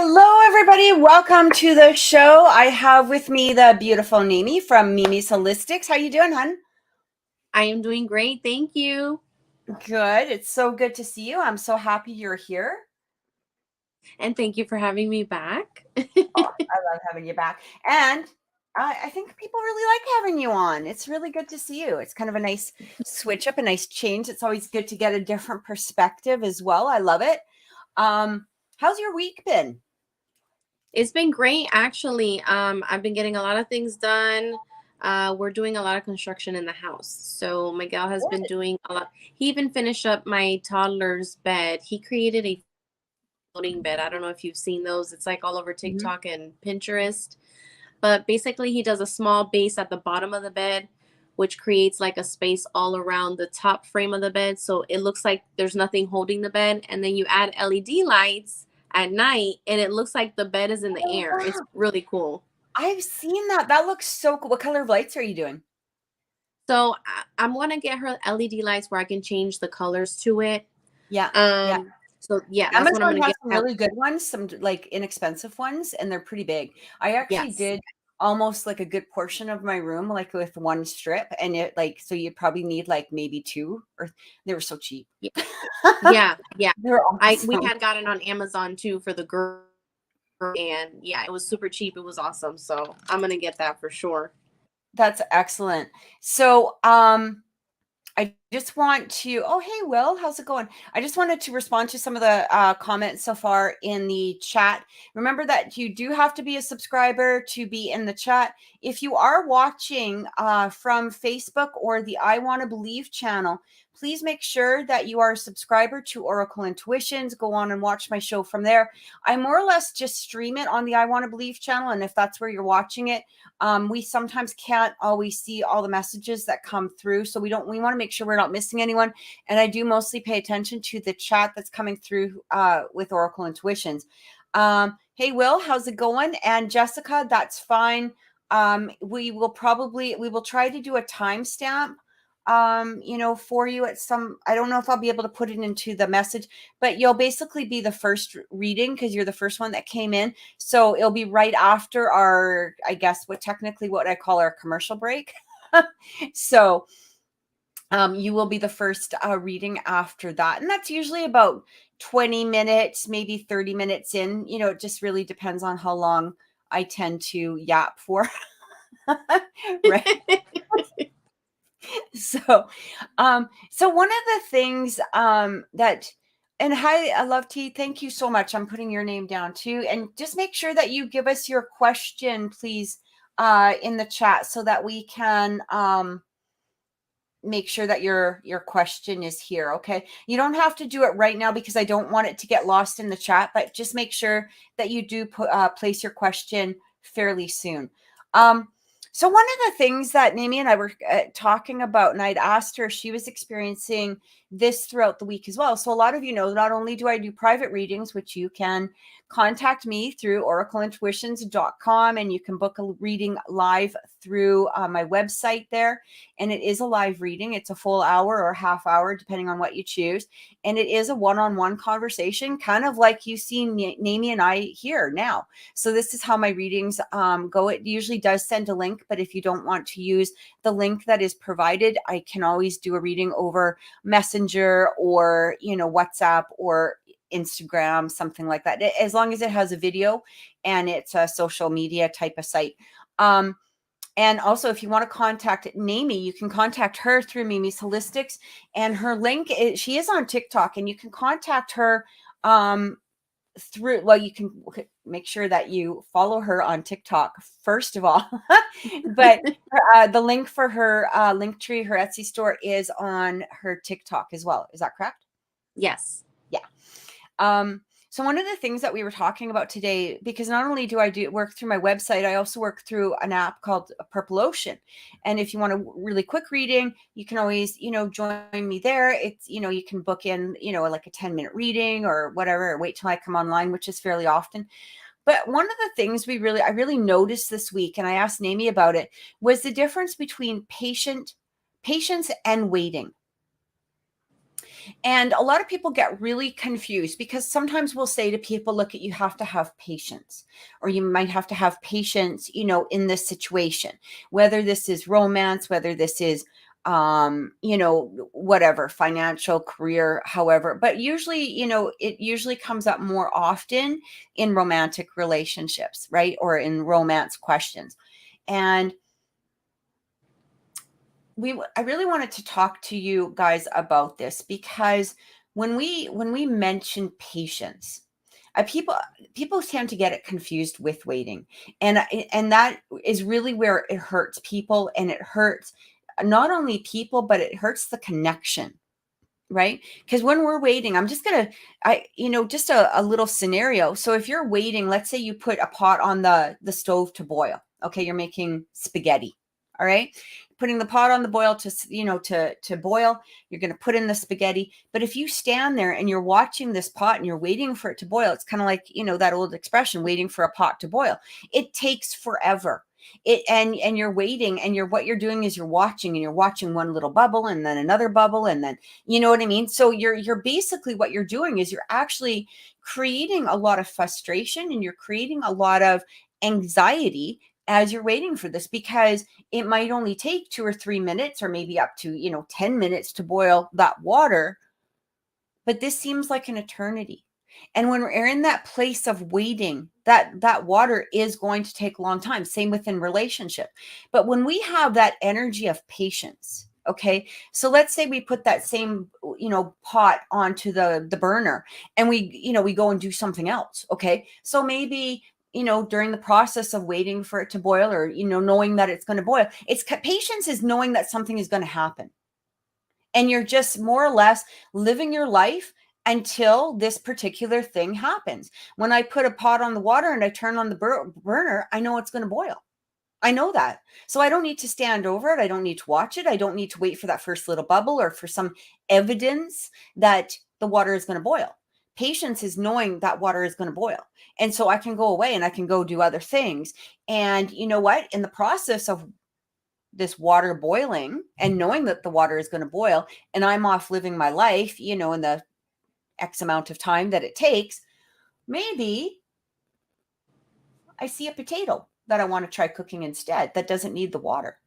Hello, everybody. Welcome to the show. I have with me the beautiful Mimi from Mimi's Holistics. How you doing, hun? I am doing great. Thank you. Good. It's so good to see you. I'm so happy you're here. And thank you for having me back. I love having you back. And I think people really like having you on. It's really good to see you. It's kind of a nice switch up, a nice change. It's always good to get a different perspective as well. I love it. How's your week been? It's been great, actually. I've been getting a lot of things done. We're doing a lot of construction in the house. So Miguel has been doing a lot. He even finished up my toddler's bed. He created a floating bed. I don't know if you've seen those. It's like all over TikTok and Pinterest. But basically, he does a small base at the bottom of the bed, which creates like a space all around the top frame of the bed. So it looks like there's nothing holding the bed. And then you add LED lights at night and it looks like the bed is in the air. It's really cool. I've seen that. That looks so cool. What color of lights are you doing? So I'm going to get her LED lights where I can change the colors to it. Yeah. So yeah, that's Amazon what I'm gonna has get some really good ones, some like inexpensive ones, and they're pretty big. I actually did almost like a good portion of my room, like with one strip, and it like, so you probably need like maybe two, or they were so cheap. Yeah. They were awesome. We had gotten on Amazon too for the girl, and yeah, it was super cheap. It was awesome. So I'm gonna get that for sure. That's excellent. So I just want to, oh, hey, Will, how's it going? I just wanted to respond to some of the comments so far in the chat. Remember that you do have to be a subscriber to be in the chat. If you are watching from Facebook or the I Want to Believe channel, please make sure that you are a subscriber to Oracle Intuitions. Go on and watch my show from there. I more or less just stream it on the I Want to Believe channel. And if that's where you're watching it, we sometimes can't always see all the messages that come through. So we want to make sure we're not missing anyone. And I do mostly pay attention to the chat that's coming through with Oracle Intuitions. Hey, Will, how's it going? And Jessica, that's fine. We will try to do a timestamp, for you at some, I don't know if I'll be able to put it into the message, but you'll basically be the first reading because you're the first one that came in. So it'll be right after our, I guess, what I call our commercial break. So you will be the first reading after that. And that's usually about 20 minutes, maybe 30 minutes in. It just really depends on how long I tend to yap for. Right. So one of the things and hi, I love T. Thank you so much. I'm putting your name down too. And just make sure that you give us your question, please, in the chat so that we can make sure that your question is here. Okay. You don't have to do it right now because I don't want it to get lost in the chat, but just make sure that you do place your question fairly soon. So one of the things that Mimi and I were talking about, and I'd asked her if she was experiencing this throughout the week as well. So a lot of you know, not only do I do private readings, which you can contact me through oracleintuitions.com, and you can book a reading live through my website there. And it is a live reading. It's a full hour or half hour, depending on what you choose. And it is a one-on-one conversation, kind of like you see Mimi and I here now. So this is how my readings go. It usually does send a link, but if you don't want to use the link that is provided, I can always do a reading over Messenger or, WhatsApp or Instagram, something like that, as long as it has a video and it's a social media type of site. And also, if you want to contact Mimi, you can contact her through Mimi's Holistics, and her link she is on TikTok, and you can contact her through, well, you can make sure that you follow her on TikTok first of all, but the link for her Linktree, her Etsy store, is on her TikTok as well. Is that correct? Yes. Yeah. So one of the things that we were talking about today, because not only do I work through my website, I also work through an app called Purple Ocean. And if you want a really quick reading, you can always, join me there. It's, you can book in, like a 10-minute reading or whatever, or wait till I come online, which is fairly often. But one of the things I really noticed this week, and I asked Naomi about it, was the difference between patience and waiting. And a lot of people get really confused because sometimes we'll say to people, look, you have to have patience, or you might have to have patience, in this situation, whether this is romance, whether this is, whatever, financial, career, however, but usually, it usually comes up more often in romantic relationships, right? Or in romance questions. And I really wanted to talk to you guys about this because when we mention patience, people tend to get it confused with waiting, and that is really where it hurts people, and it hurts not only people, but it hurts the connection, right? Because when we're waiting, I'm just gonna, just a little scenario. So if you're waiting, let's say you put a pot on the stove to boil. Okay, you're making spaghetti. All right, putting the pot on the boil to boil. You're going to put in the spaghetti. But if you stand there and you're watching this pot and you're waiting for it to boil, it's kind of like, that old expression, waiting for a pot to boil. It takes forever. And you're waiting, and what you're doing is you're watching one little bubble and then another bubble, and then, you know what I mean? So you're basically, what you're doing is you're actually creating a lot of frustration, and you're creating a lot of anxiety as you're waiting for this, because it might only take 2 or 3 minutes, or maybe up to 10 minutes to boil that water, but this seems like an eternity. And when we're in that place of waiting, that water is going to take a long time. Same within relationship. But when we have that energy of patience, okay, so let's say we put that same pot onto the burner, and we go and do something else. Okay, so maybe during the process of waiting for it to boil, or knowing that it's going to boil, patience is knowing that something is going to happen, and you're just more or less living your life until this particular thing happens. When I put a pot on the water and I turn on the burner, I know it's going to boil. I know that. So I don't need to stand over it. I don't need to watch it. I don't need to wait for that first little bubble, or for some evidence that the water is going to boil. Patience is knowing that water is going to boil. And so I can go away and I can go do other things. And you know what? In the process of this water boiling, and knowing that the water is going to boil, and I'm off living my life, in the X amount of time that it takes, maybe I see a potato that I want to try cooking instead that doesn't need the water.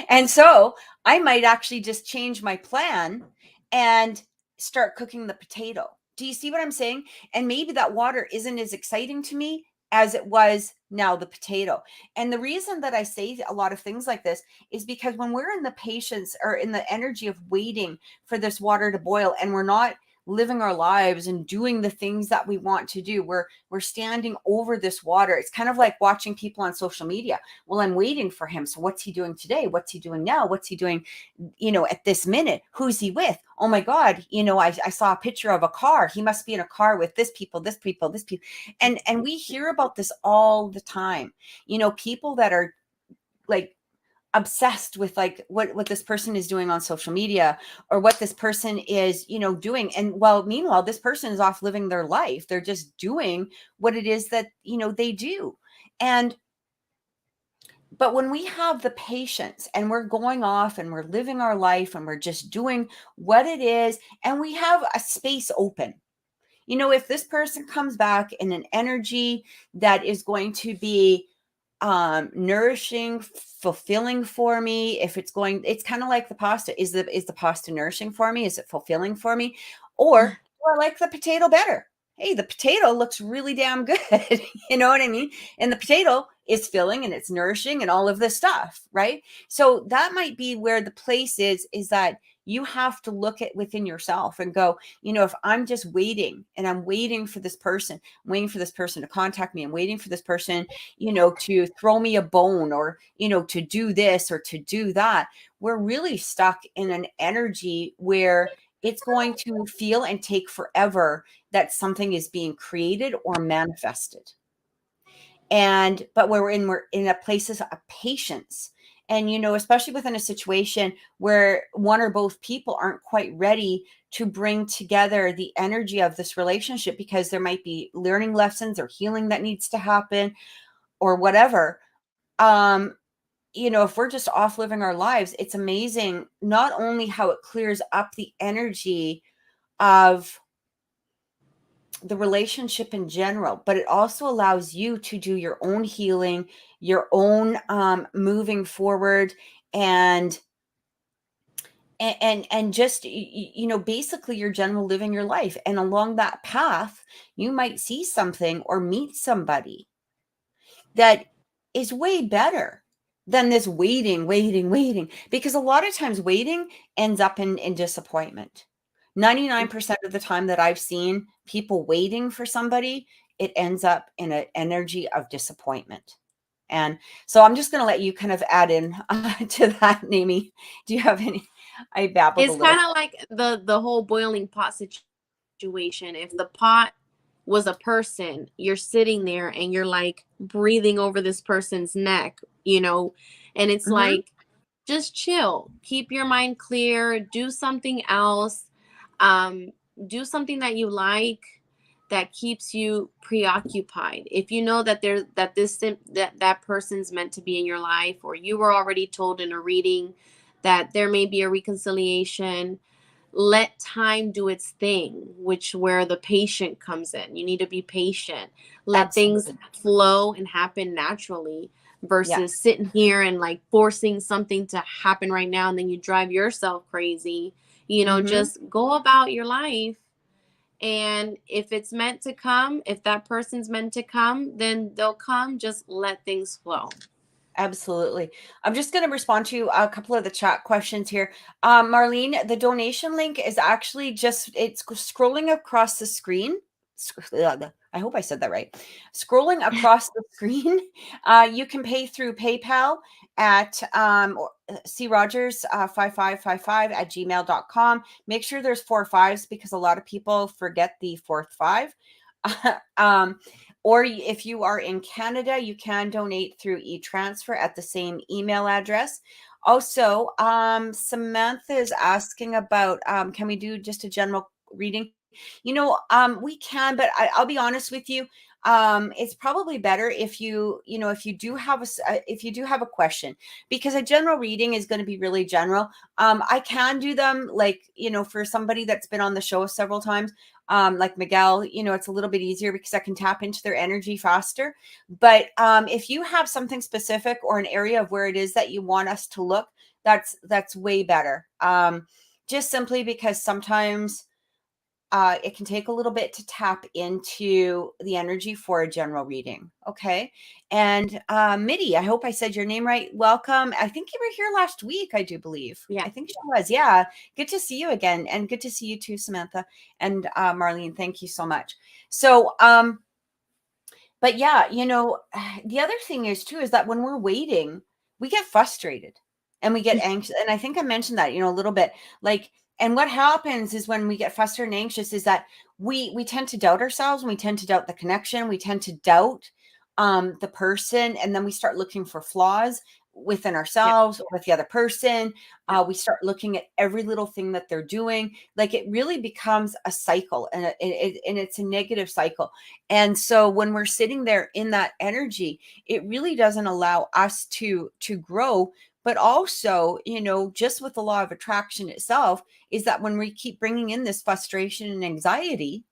And so I might actually just change my plan and start cooking the potato. Do you see what I'm saying? And maybe that water isn't as exciting to me as it was now the potato. And the reason that I say a lot of things like this is because when we're in the patience, or in the energy of waiting for this water to boil, and we're not living our lives and doing the things that we want to do, we're standing over this water. It's kind of like watching people on social media. Well, I'm waiting for him, so what's he doing today? What's he doing now? What's he doing at this minute? Who's he with? Oh my god, I saw a picture of a car. He must be in a car with this people. And we hear about this all the time. People that are like obsessed with like what this person is doing on social media, or what this person is doing, and meanwhile this person is off living their life. They're just doing what it is that they do. But when we have the patience, and we're going off and we're living our life, and we're just doing what it is, and we have a space open, if this person comes back in an energy that is going to be nourishing, fulfilling for me, it's kind of like the pasta. Is the pasta nourishing for me? Is it fulfilling for me? Or do I like the potato better? Hey, the potato looks really damn good. You know what I mean? And the potato is filling, and it's nourishing, and all of this stuff, right? So that might be where the place is that you have to look at within yourself and go, if I'm just waiting, and I'm waiting for this person, I'm waiting for this person to contact me, I'm waiting for this person, to throw me a bone, or, to do this or to do that, we're really stuck in an energy where it's going to feel and take forever that something is being created or manifested. But we're in a places of patience. And, especially within a situation where one or both people aren't quite ready to bring together the energy of this relationship, because there might be learning lessons or healing that needs to happen or whatever. If we're just off living our lives, it's amazing not only how it clears up the energy of the relationship in general, but it also allows you to do your own healing, your own moving forward, and just basically your general living your life. And along that path, you might see something or meet somebody that is way better than this waiting, because a lot of times waiting ends up in disappointment. 99% of the time that I've seen people waiting for somebody, it ends up in an energy of disappointment. And so I'm just going to let you kind of add in to that, Nami. Do you have any? I babbled a It's little. kind of like the whole boiling pot situation. If the pot was a person, you're sitting there and you're like breathing over this person's neck, and it's Mm-hmm. like, just chill, keep your mind clear, do something else, um, do something that you like, that keeps you preoccupied. If you know that that person's meant to be in your life, or you were already told in a reading that there may be a reconciliation, let time do its thing, where the patient comes in. You need to be patient. Let things Absolutely. flow and happen naturally, Yeah. versus sitting here and like forcing something to happen right now, and then you drive yourself crazy. Mm-hmm. Just go about your life. And if it's meant to come, if that person's meant to come, then they'll come. Just let things flow. Absolutely. I'm just going to respond to a couple of the chat questions here. Marlene, the donation link is actually it's scrolling across the screen. I hope I said that right. Scrolling across the screen. You can pay through PayPal at crogers5555 Make sure there's 4 5s, because a lot of people forget the fourth 5. Or if you are in Canada, you can donate through e-transfer at the same email address. Also, Samantha is asking about, can we do just a general reading? We can, but I'll be honest with you. It's probably better if if you do have a question, because a general reading is going to be really general. I can do them like, for somebody that's been on the show several times, like Miguel, it's a little bit easier because I can tap into their energy faster. But if you have something specific or an area of where it is that you want us to look, that's way better. Just simply because sometimes it can take a little bit to tap into the energy for a general reading. Okay. And Mitty, I hope I said your name right. Welcome. I think you were here last week, I do believe. Yeah. I think she was. Yeah. Good to see you again. And good to see you too, Samantha. And Marlene, thank you so much. So, but yeah, the other thing is too, is that when we're waiting, we get frustrated and we get anxious. And I think I mentioned that, a little bit, like, and what happens is when we get frustrated and anxious is that we tend to doubt ourselves, and we tend to doubt the connection. We tend to doubt the person, and then we start looking for flaws within Yeah. ourselves or with the other person. We start looking at every little thing that they're doing. Like, it really becomes a cycle, and it's a negative cycle. And so when we're sitting there in that energy, it really doesn't allow us to grow. But also, just with the law of attraction itself, is that when we keep bringing in this frustration and anxiety,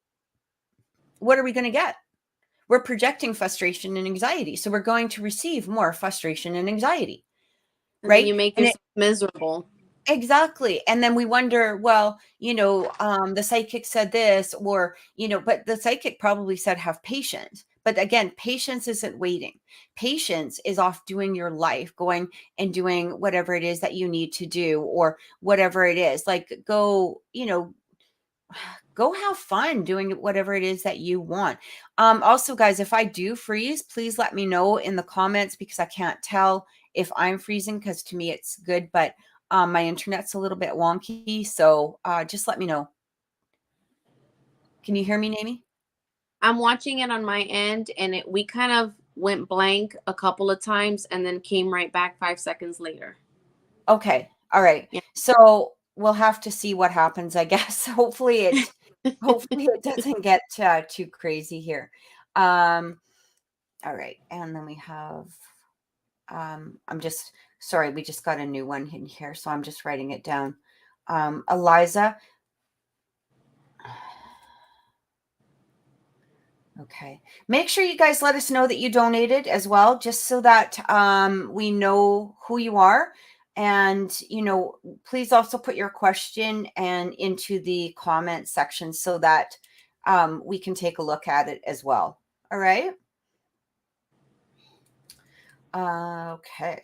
what are we going to get? We're projecting frustration and anxiety. So we're going to receive more frustration and anxiety, And then right? you make And yourself miserable. exactly. And then we wonder, well, the psychic said this, or, but the psychic probably said have patience. But again, patience isn't waiting. Patience is off doing your life, going and doing whatever it is that you need to do, or whatever it is. Like, go have fun doing whatever it is that you want. Also, guys, if I do freeze, please let me know in the comments, because I can't tell if I'm freezing, because to me it's good, but My internet's a little bit wonky, so just let me know. Can you hear me, Namie? I'm watching it on my end, and we kind of went blank a couple of times and then came right back 5 seconds later. Okay. All right. Yeah. So we'll have to see what happens, I guess. Hopefully it doesn't get too crazy here. All right. And then we have, I'm just, sorry, we just got a new one in here. So I'm just writing it down. Eliza. Okay. Make sure you guys let us know that you donated as well, just so that we know who you are. And, please also put your question and into the comment section so that we can take a look at it as well. All right. Okay.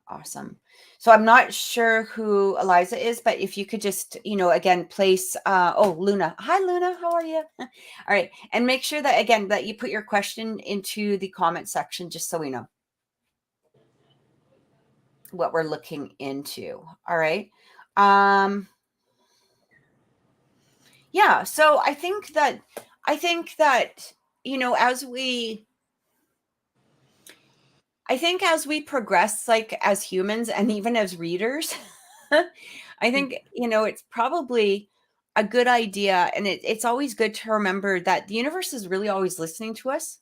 Awesome. So I'm not sure who Eliza is, but if you could just, again, place, Luna. Hi, Luna. How are you? All right. And make sure that, again, that you put your question into the comment section, just so we know what we're looking into. All right. Yeah. So I think that, as we progress, like as humans and even as readers, I think, it's probably a good idea. And it's always good to remember that the universe is really always listening to us.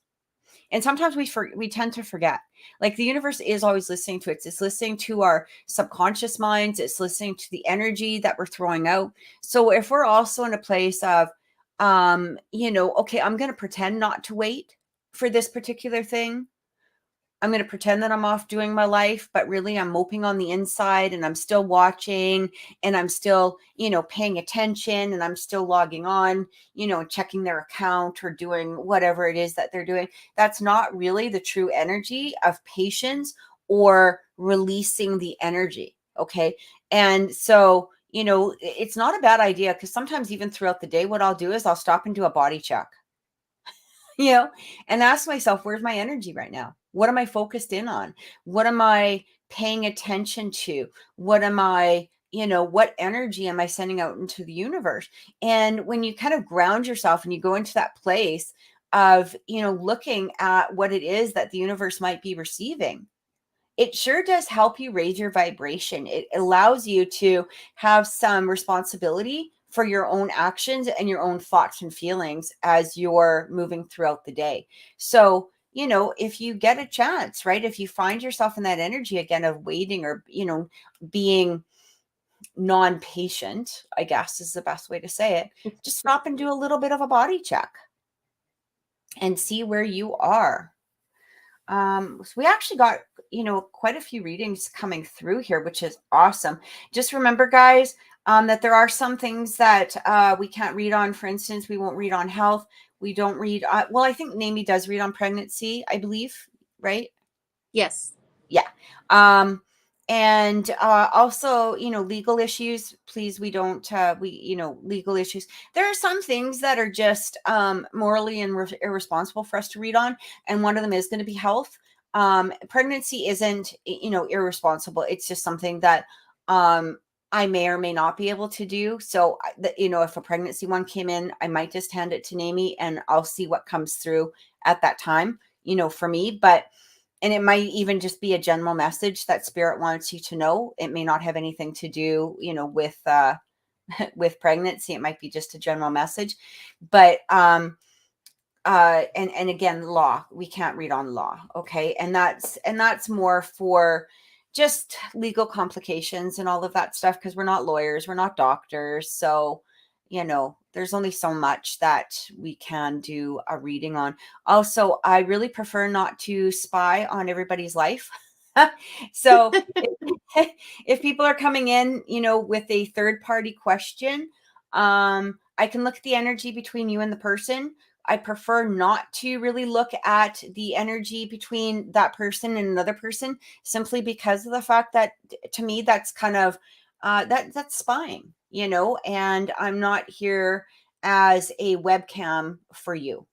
And sometimes we tend to forget, like the universe is always listening to it. It's listening to our subconscious minds. It's listening to the energy that we're throwing out. So if we're also in a place of, okay, I'm going to pretend not to wait for this particular thing. I'm going to pretend that I'm off doing my life, but really I'm moping on the inside and I'm still watching and I'm still, paying attention and I'm still logging on, checking their account or doing whatever it is that they're doing. That's not really the true energy of patience or releasing the energy. Okay. And so, it's not a bad idea, because sometimes even throughout the day, what I'll do is I'll stop and do a body check, and ask myself, where's my energy right now? What am I focused in on? What am I paying attention to? What am I, what energy am I sending out into the universe? And when you kind of ground yourself and you go into that place of, looking at what it is that the universe might be receiving, it sure does help you raise your vibration. It allows you to have some responsibility for your own actions and your own thoughts and feelings as you're moving throughout the day. So, if you get a chance, right, if you find yourself in that energy again of waiting or, being non-patient, I guess is the best way to say it, just stop and do a little bit of a body check and see where you are. So we actually got, quite a few readings coming through here, which is awesome. Just remember, guys, that there are some things that we can't read on. For instance, we won't read on health. We don't read, well, I think Namie does read on pregnancy, I believe, right? Yes. Yeah. And also, legal issues, please. We don't, legal issues. There are some things that are just morally irresponsible for us to read on. And one of them is going to be health. Pregnancy isn't, irresponsible. It's just something that I may or may not be able to do. So, if a pregnancy one came in, I might just hand it to Namie and I'll see what comes through at that time, for me. And it might even just be a general message that spirit wants you to know. It may not have anything to do, with with pregnancy. It might be just a general message. But and again, law. We can't read on law. Okay. And that's more for just legal complications and all of that stuff, because we're not lawyers, we're not doctors. So, there's only so much that we can do a reading on. Also, I really prefer not to spy on everybody's life. So if people are coming in, with a third party question, I can look at the energy between you and the person. I prefer not to really look at the energy between that person and another person, simply because of the fact that, to me, that's kind of that's spying, and I'm not here as a webcam for you.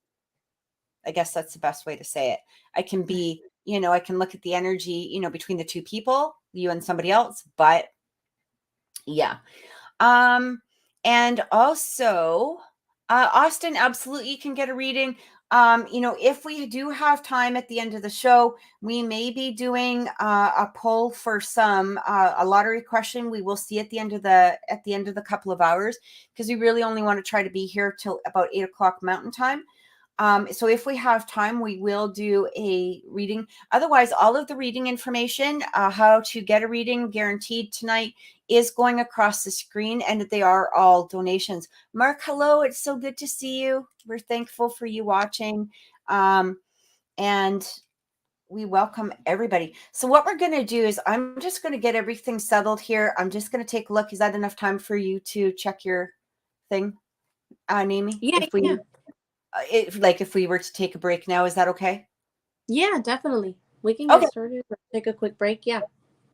I guess that's the best way to say it. I can be, I can look at the energy, between the two people, you and somebody else, but Yeah. And also, Austin, absolutely, you can get a reading. If we do have time at the end of the show, we may be doing a poll for a lottery question. We will see at the end of the couple of hours, because we really only want to try to be here till about 8 o'clock Mountain Time. So if we have time, we will do a reading. Otherwise, all of the reading information, how to get a reading guaranteed tonight, is going across the screen, and they are all donations. Mark, hello. It's so good to see you. We're thankful for you watching. And we welcome everybody. So what we're going to do is I'm just going to get everything settled here. I'm just going to take a look. Is that enough time for you to check your thing, Naomi? Yeah, yeah. If we were to take a break now, is that okay? Yeah, definitely. We can Okay. get started or take a quick break. Yeah.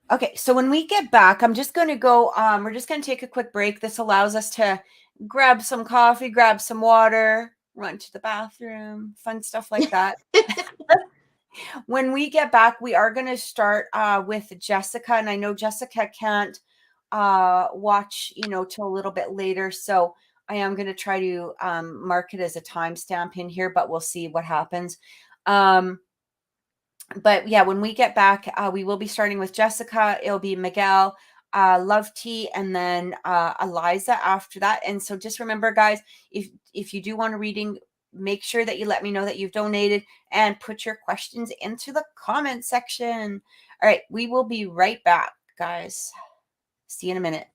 Okay. So when we get back, I'm just going to go, we're just going to take a quick break. This allows us to grab some coffee, grab some water, run to the bathroom, fun stuff like that. When we get back, we are going to start with Jessica. And I know Jessica can't watch, till a little bit later. So I am going to try to mark it as a timestamp in here, but we'll see what happens. But yeah, when we get back, we will be starting with Jessica. It'll be Miguel, Love Tea, and then Eliza after that. And so just remember, guys, if you do want a reading, make sure that you let me know that you've donated and put your questions into the comment section. All right, we will be right back, guys. See you in a minute.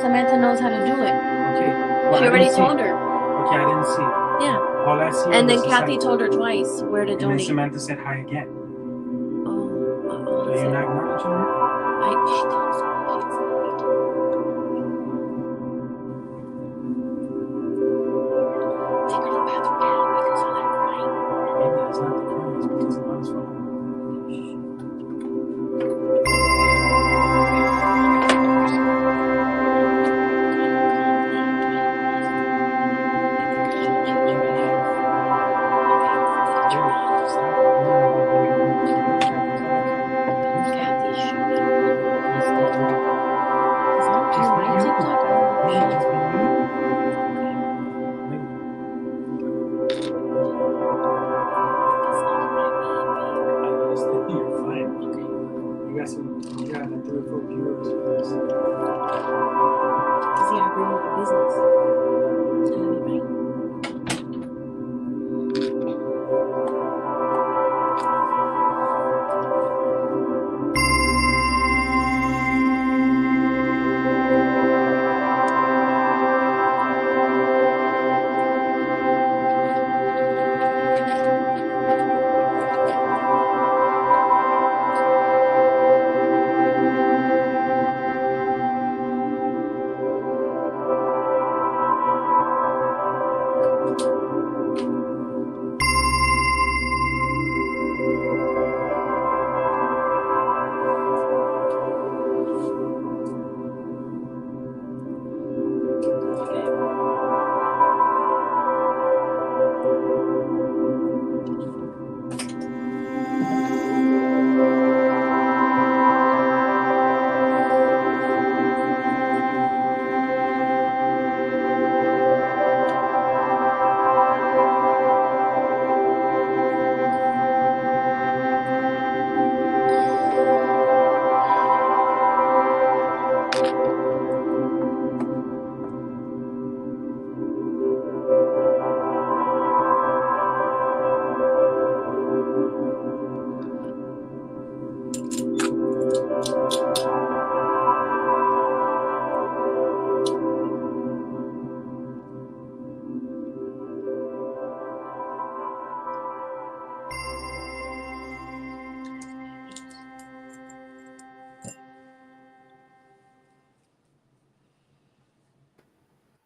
Samantha knows how to do it. Okay. Well, She already told her. Okay, I didn't see. Yeah. All I see. And then Kathy told her twice where to and donate. then Samantha said hi again. Oh, So you're not acknowledging her? She tells me. Take her to the bathroom now because of that crying. Maybe it's not the crying, it's because of mom's phone.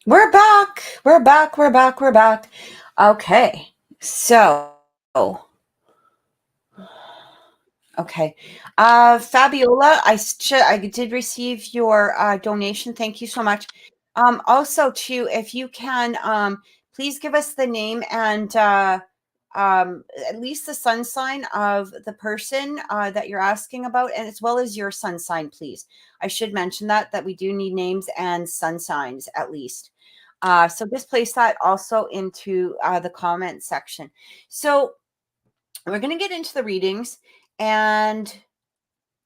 We're back. We're back. We're back. We're back. Okay. So, okay. Fabiola, I did receive your donation. Thank you so much. Also, too, if you can, please give us the name and at least the sun sign of the person that you're asking about, and as well as your sun sign, please. I should mention that we do need names and sun signs at least. So just place that also into the comment section. So we're going to get into the readings, and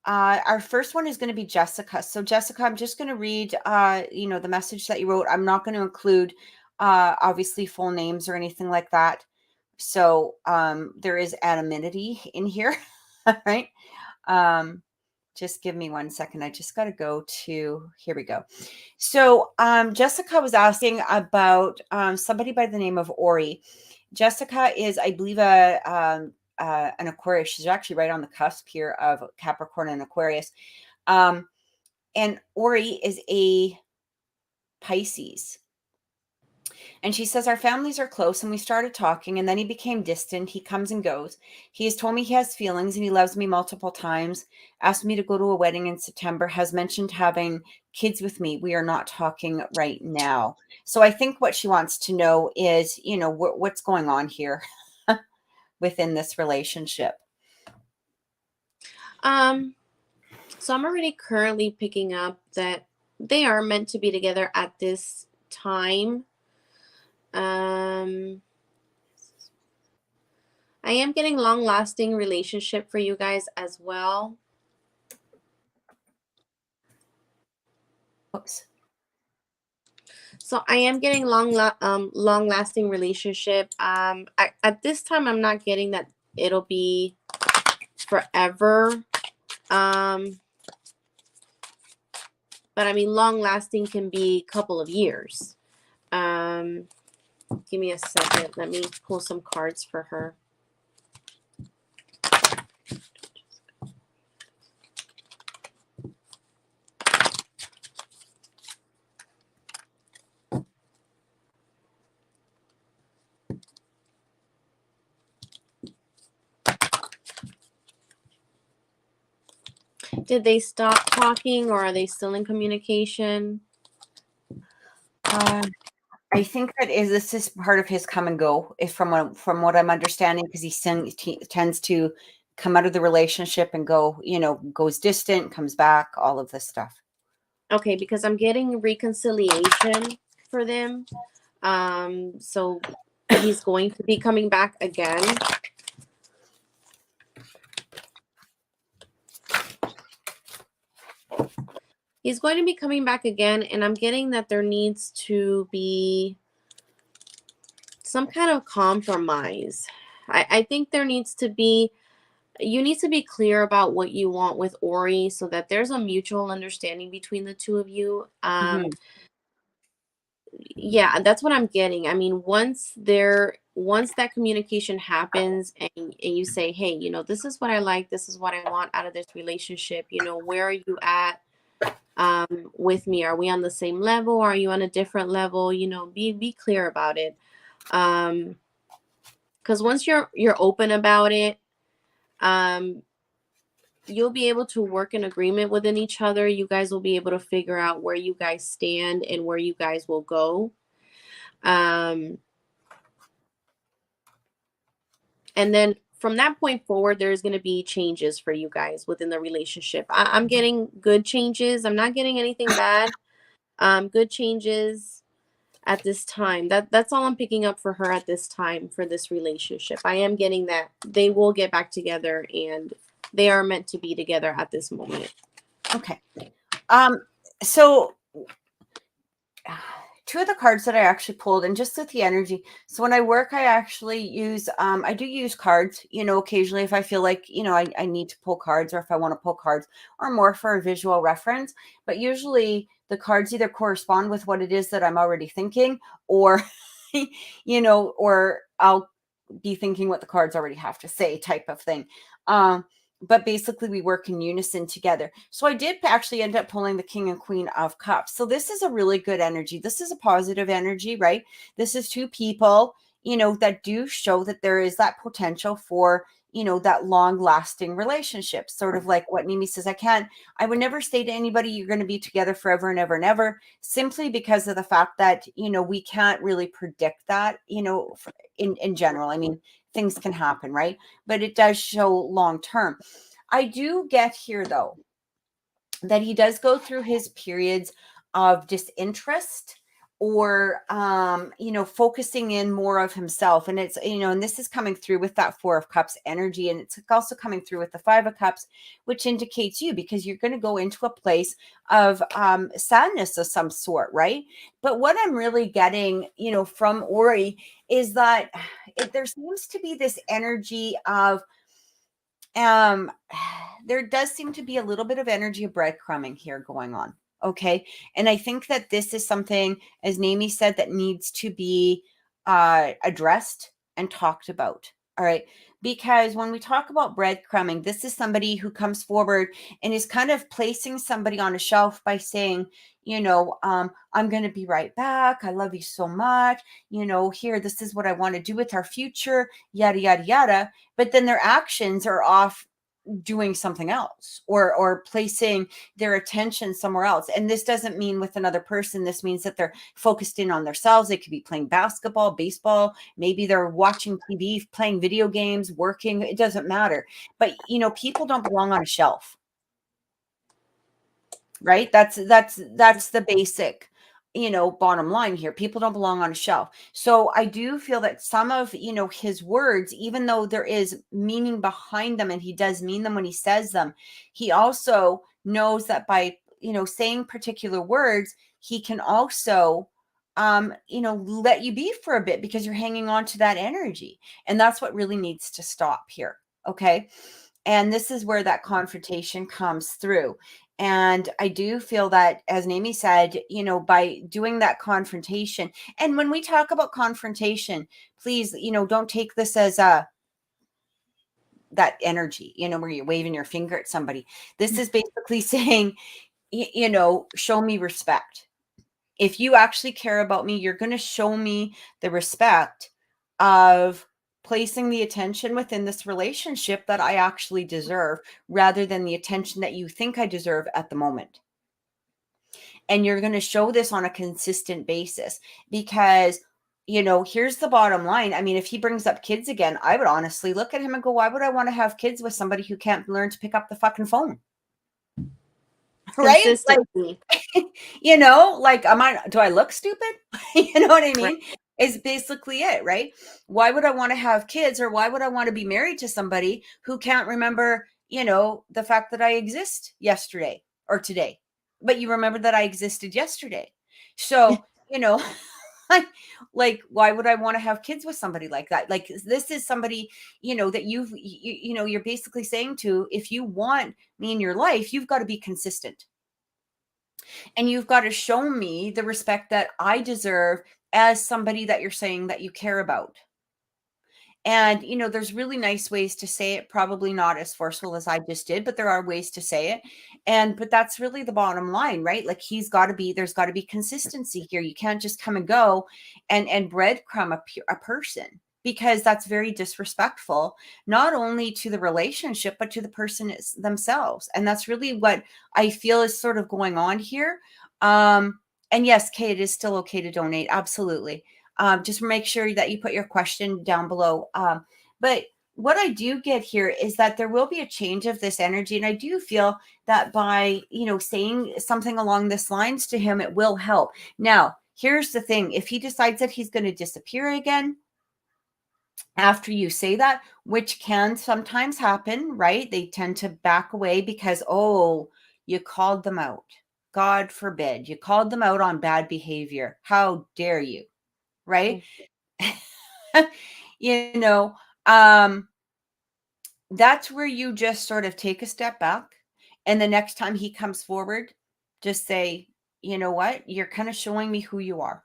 our first one is going to be Jessica. So Jessica, I'm just going to read, the message that you wrote. I'm not going to include, obviously, full names or anything like that. So there is anonymity in here, right? Just give me 1 second. I just got to go to, here we go. So Jessica was asking about somebody by the name of Ori. Jessica is, I believe, an Aquarius. She's actually right on the cusp here of Capricorn and Aquarius. And Ori is a Pisces. And she says, our families are close and we started talking and then he became distant. He comes and goes. He has told me he has feelings and he loves me multiple times, asked me to go to a wedding in September, has mentioned having kids with me. We are not talking right now. So I think what she wants to know is, what's going on here within this relationship. So I'm already currently picking up that they are meant to be together at this time. I am getting long-lasting relationship for you guys as well. Oops. So I am getting long-lasting relationship. At this time, I'm not getting that it'll be forever. But I mean, long-lasting can be a couple of years. Give me a second. Let me pull some cards for her. Did they stop talking or are they still in communication? I think this is part of his come and go, if from what I'm understanding, because he tends to come out of the relationship and go, goes distant, comes back, all of this stuff. Okay, because I'm getting reconciliation for them. So he's going to be coming back again. He's going to be coming back again, and I'm getting that there needs to be some kind of compromise. I think there needs to be, you need to be clear about what you want with Ori so that there's a mutual understanding between the two of you. Yeah, that's what I'm getting. I mean, once that communication happens and you say, hey, this is what I like, this is what I want out of this relationship, where are you at with me? Are we on the same level? Are you on a different level? Be clear about it. Because once you're open about it, you'll be able to work in agreement within each other. You guys will be able to figure out where you guys stand and where you guys will go. And then from that point forward, there's going to be changes for you guys within the relationship. I'm getting good changes. I'm not getting anything bad. Good changes at this time. That's all I'm picking up for her at this time for this relationship. I am getting that they will get back together and they are meant to be together at this moment. Okay. So two of the cards that I actually pulled, and just with the energy. So when I work, I actually use, I do use cards, occasionally if I feel like, I need to pull cards, or if I want to pull cards, or more for a visual reference. But usually the cards either correspond with what it is that I'm already thinking, or, or I'll be thinking what the cards already have to say, type of thing. but basically we work in unison together. So I did actually end up pulling the King and Queen of Cups. So this is a really good energy. This is a positive energy, right? This is two people, that do show that there is that potential for, that long lasting relationship. Sort of like what Mimi says, I would never say to anybody, you're going to be together forever and ever and ever, simply because of the fact that, we can't really predict that, in general. I mean, things can happen, right? But it does show long term. I do get here, though, that he does go through his periods of disinterest or focusing in more of himself. And it's, and this is coming through with that Four of Cups energy, and it's also coming through with the Five of Cups, which indicates you, because you're going to go into a place of sadness of some sort, right? But what I'm really getting, from Ori is that there seems to be this energy of there does seem to be a little bit of energy of breadcrumbing here going on. Okay. And I think that this is something, as Naomi said, that needs to be addressed and talked about. All right. Because when we talk about breadcrumbing, this is somebody who comes forward and is kind of placing somebody on a shelf by saying, I'm going to be right back. I love you so much. Here, this is what I want to do with our future, yada, yada, yada. But then their actions are off doing something else, or placing their attention somewhere else. And this doesn't mean with another person. This means that they're focused in on themselves. They could be playing basketball, baseball. Maybe they're watching TV, playing video games, working. It doesn't matter. But, people don't belong on a shelf. Right? That's the basic, bottom line here. People don't belong on a shelf. So I do feel that some of, his words, even though there is meaning behind them and he does mean them when he says them, he also knows that by, saying particular words, he can also, let you be for a bit because you're hanging on to that energy. And that's what really needs to stop here. Okay. And this is where that confrontation comes through. And I do feel that, as Naomi said, by doing that confrontation, and when we talk about confrontation, please, don't take this as that energy, where you're waving your finger at somebody. This is basically saying, show me respect. If you actually care about me, you're going to show me the respect of placing the attention within this relationship that I actually deserve, rather than the attention that you think I deserve at the moment. And you're going to show this on a consistent basis, because, here's the bottom line. I mean, if he brings up kids again, I would honestly look at him and go, why would I want to have kids with somebody who can't learn to pick up the fucking phone? Right? Consistency. Like, do I look stupid? You know what I mean? Right. Is basically it, right? Why would I want to have kids, or why would I want to be married to somebody who can't remember, the fact that I exist yesterday or today, but you remember that I existed yesterday. So, like, why would I want to have kids with somebody like that? Like, this is somebody, that you're basically saying to, if you want me in your life, you've got to be consistent. And you've got to show me the respect that I deserve as somebody that you're saying that you care about. And, there's really nice ways to say it, probably not as forceful as I just did, but there are ways to say it. But that's really the bottom line, right? Like, there's got to be consistency here. You can't just come and go and breadcrumb a person, because that's very disrespectful, not only to the relationship, but to the person themselves. And that's really what I feel is sort of going on here. And yes, Kay, it is still okay to donate. Absolutely. Just make sure that you put your question down below. But what I do get here is that there will be a change of this energy. And I do feel that by, saying something along this lines to him, it will help. Now, here's the thing. If he decides that he's going to disappear again after you say that, which can sometimes happen, right? They tend to back away because, oh, you called them out. God forbid. You called them out on bad behavior. How dare you? Right? That's where you just sort of take a step back. And the next time he comes forward, just say, you know what? You're kind of showing me who you are.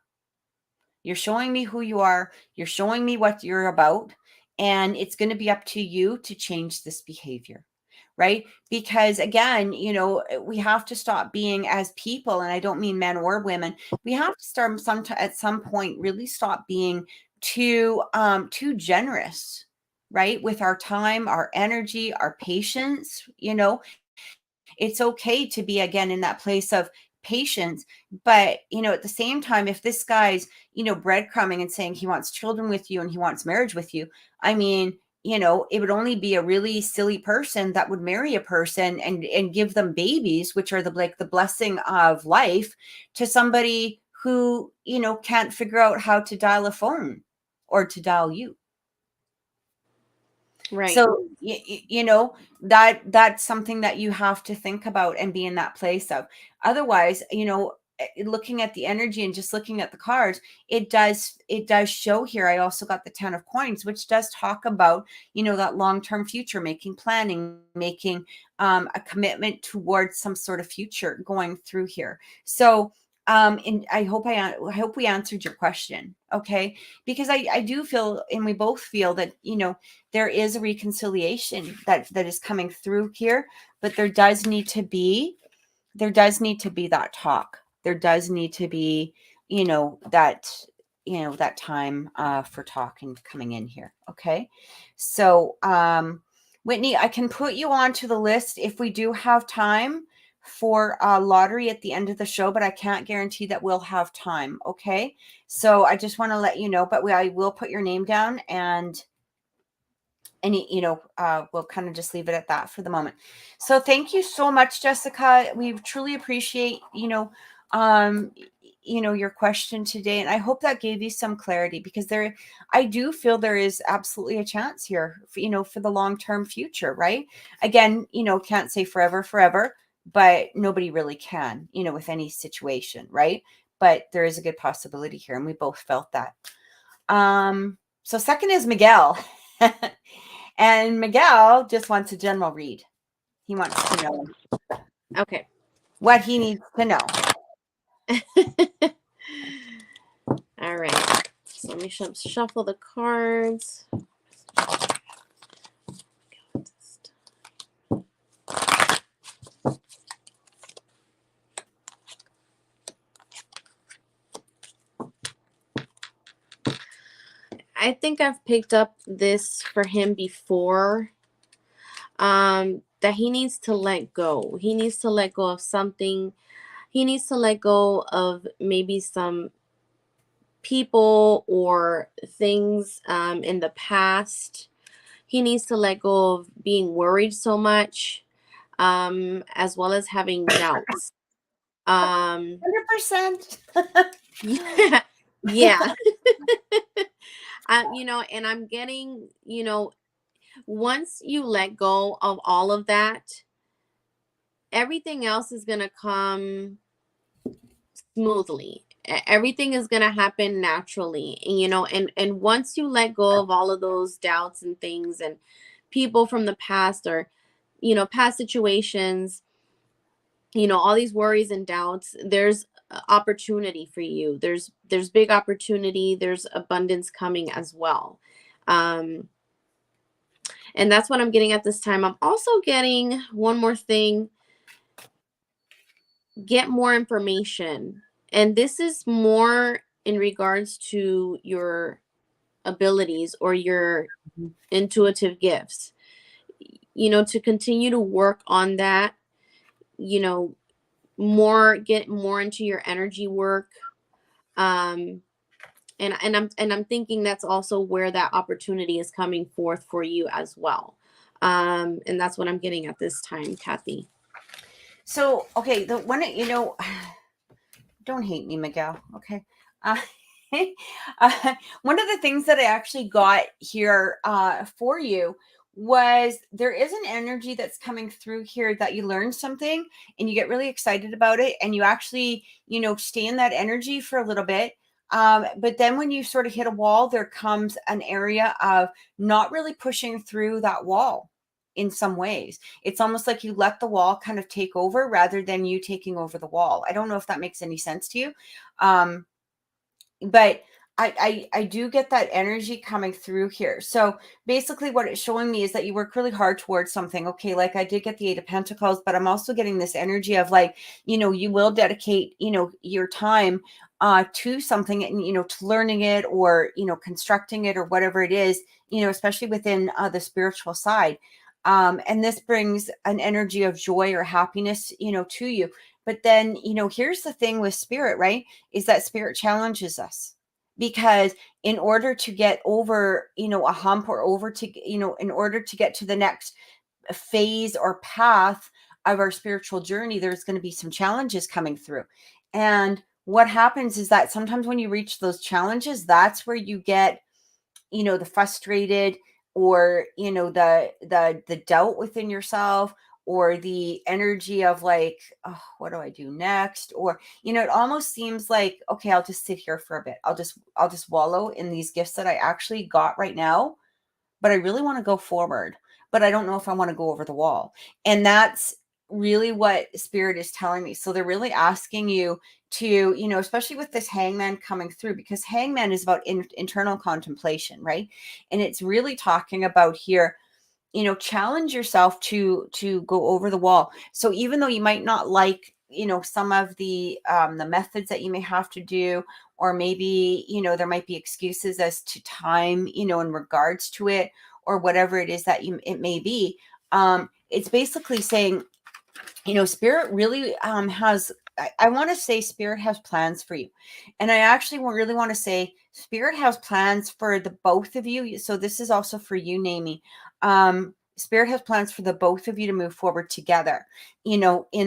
You're showing me who you are. You're showing me what you're about. And it's going to be up to you to change this behavior. right? Because again, you know, we have to stop being, as people, and I don't mean men or women, we have to start at some point really stop being too generous, right? With our time, our energy, our patience. You know, it's okay to be again in that place of patience, but you know, at the same time, if this guy's, you know, breadcrumbing and saying he wants children with you and he wants marriage with you, I mean, you know, it would only be a really silly person that would marry a person and give them babies, which are the, like, the blessing of life, to somebody who, you know, can't figure out how to dial a phone or to dial you. Right. So you know, that's something that you have to think about and be in that place of. Otherwise, you know, looking at the energy and just looking at the cards, it does show here. I also got the 10 of coins, which does talk about, you know, that long-term future, making planning, making a commitment towards some sort of future going through here. So and I hope we answered your question. Okay, because I do feel, and we both feel that, you know, there is a reconciliation that is coming through here, but there does need to be that talk. There does need to be, you know, that time for talking coming in here. Okay, so Whitney, I can put you onto the list if we do have time for a lottery at the end of the show, but I can't guarantee that we'll have time. Okay, so I just want to let you know, but I will put your name down, and you know, we'll kind of just leave it at that for the moment. So thank you so much, Jessica. We truly appreciate, you know, your question today. And I hope that gave you some clarity, because I do feel there is absolutely a chance here, for, you know, for the long-term future, right? Again, you know, can't say forever, but nobody really can, you know, with any situation, right? But there is a good possibility here, and we both felt that. So second is Miguel. And Miguel just wants a general read. He wants to know Okay. what he needs to know. All right. So let me shuffle the cards. I think I've picked up this for him before. That he needs to let go. He needs to let go of something. He needs to let go of maybe some people or things in the past. He needs to let go of being worried so much, as well as having doubts. 100%. Yeah. Yeah. You know, and I'm getting, you know, once you let go of all of that, everything else is going to come smoothly. Everything is going to happen naturally. And, you know, and once you let go of all of those doubts and things and people from the past, or, you know, past situations, you know, all these worries and doubts, there's opportunity for you. There's big opportunity. There's abundance coming as well. And that's what I'm getting at this time. I'm also getting one more thing. Get more information. And this is more in regards to your abilities or your intuitive gifts. You know, to continue to work on that, you know, get more into your energy work. And I'm thinking that's also where that opportunity is coming forth for you as well. And that's what I'm getting at this time, Kathy. So, okay, the one, you know, don't hate me, Miguel. Okay. One of the things that I actually got here for you was, there is an energy that's coming through here that you learn something and you get really excited about it, and you actually, you know, stay in that energy for a little bit. But then when you sort of hit a wall, there comes an area of not really pushing through that wall. In some ways, it's almost like you let the wall kind of take over rather than you taking over the wall. I don't know if that makes any sense to you. But I do get that energy coming through here. So basically what it's showing me is that you work really hard towards something. Okay, like I did get the Eight of Pentacles, but I'm also getting this energy of like, you will dedicate, your time to something, and to learning it, or constructing it, or whatever it is, especially within the spiritual side. And this brings an energy of joy or happiness, to you. But then, here's the thing with spirit, right? Is that spirit challenges us, because in order to get over, a hump, or over to, in order to get to the next phase or path of our spiritual journey, there's going to be some challenges coming through. And what happens is that sometimes when you reach those challenges, that's where you get, the frustrated, or the doubt within yourself, or the energy of like, oh, what do I do next? Or it almost seems like, okay, I'll just sit here for a bit, I'll just wallow in these gifts that I actually got right now, but I really want to go forward, but I don't know if I want to go over the wall. And that's really what spirit is telling me. So they're really asking you to, especially with this hangman coming through, because hangman is about internal contemplation, right? And it's really talking about here, challenge yourself to go over the wall. So even though you might not like, some of the methods that you may have to do, or maybe, there might be excuses as to time, in regards to it, or whatever it is that it may be. It's basically saying, spirit really has, I want to say spirit has plans for you. And I actually really want to say spirit has plans for the both of you. So this is also for you, Namie. Spirit has plans for the both of you to move forward together, in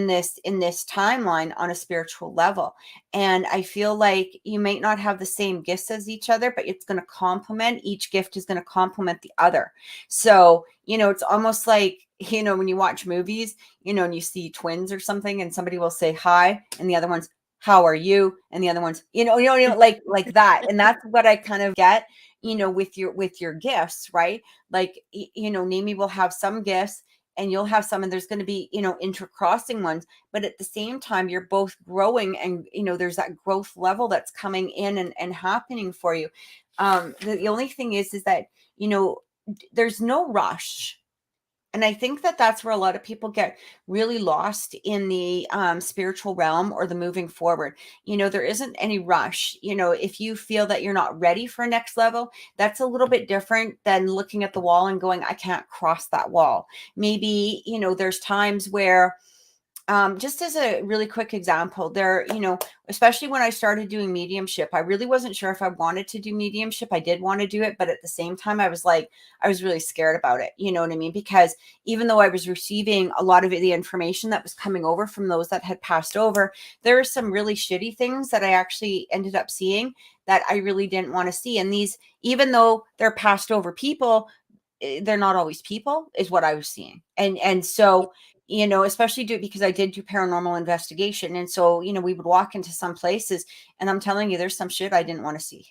this timeline on a spiritual level. And I feel like you might not have the same gifts as each other, but it's going to complement, each gift is going to complement the other. So, it's almost like, when you watch movies, and you see twins or something, and somebody will say hi, and the other one's, how are you? And the other one's, like that. And that's what I kind of get, with your gifts, right? Like, Namie will have some gifts, and you'll have some, and there's going to be, intercrossing ones, but at the same time, you're both growing, and, there's that growth level that's coming in and happening for you. The only thing is that, there's no rush. And I think that that's where a lot of people get really lost in the spiritual realm, or the moving forward. There isn't any rush. If you feel that you're not ready for next level, that's a little bit different than looking at the wall and going, I can't cross that wall. Maybe, there's times where, just as a really quick example, there, especially when I started doing mediumship, I really wasn't sure if I wanted to do mediumship. I did want to do it, but at the same time, I was really scared about it. You know what I mean? Because even though I was receiving a lot of the information that was coming over from those that had passed over, there were some really shitty things that I actually ended up seeing that I really didn't want to see. And these, even though they're passed over people, they're not always people, is what I was seeing. And so, especially because I did do paranormal investigation. And so, we would walk into some places, and I'm telling you, there's some shit I didn't want to see.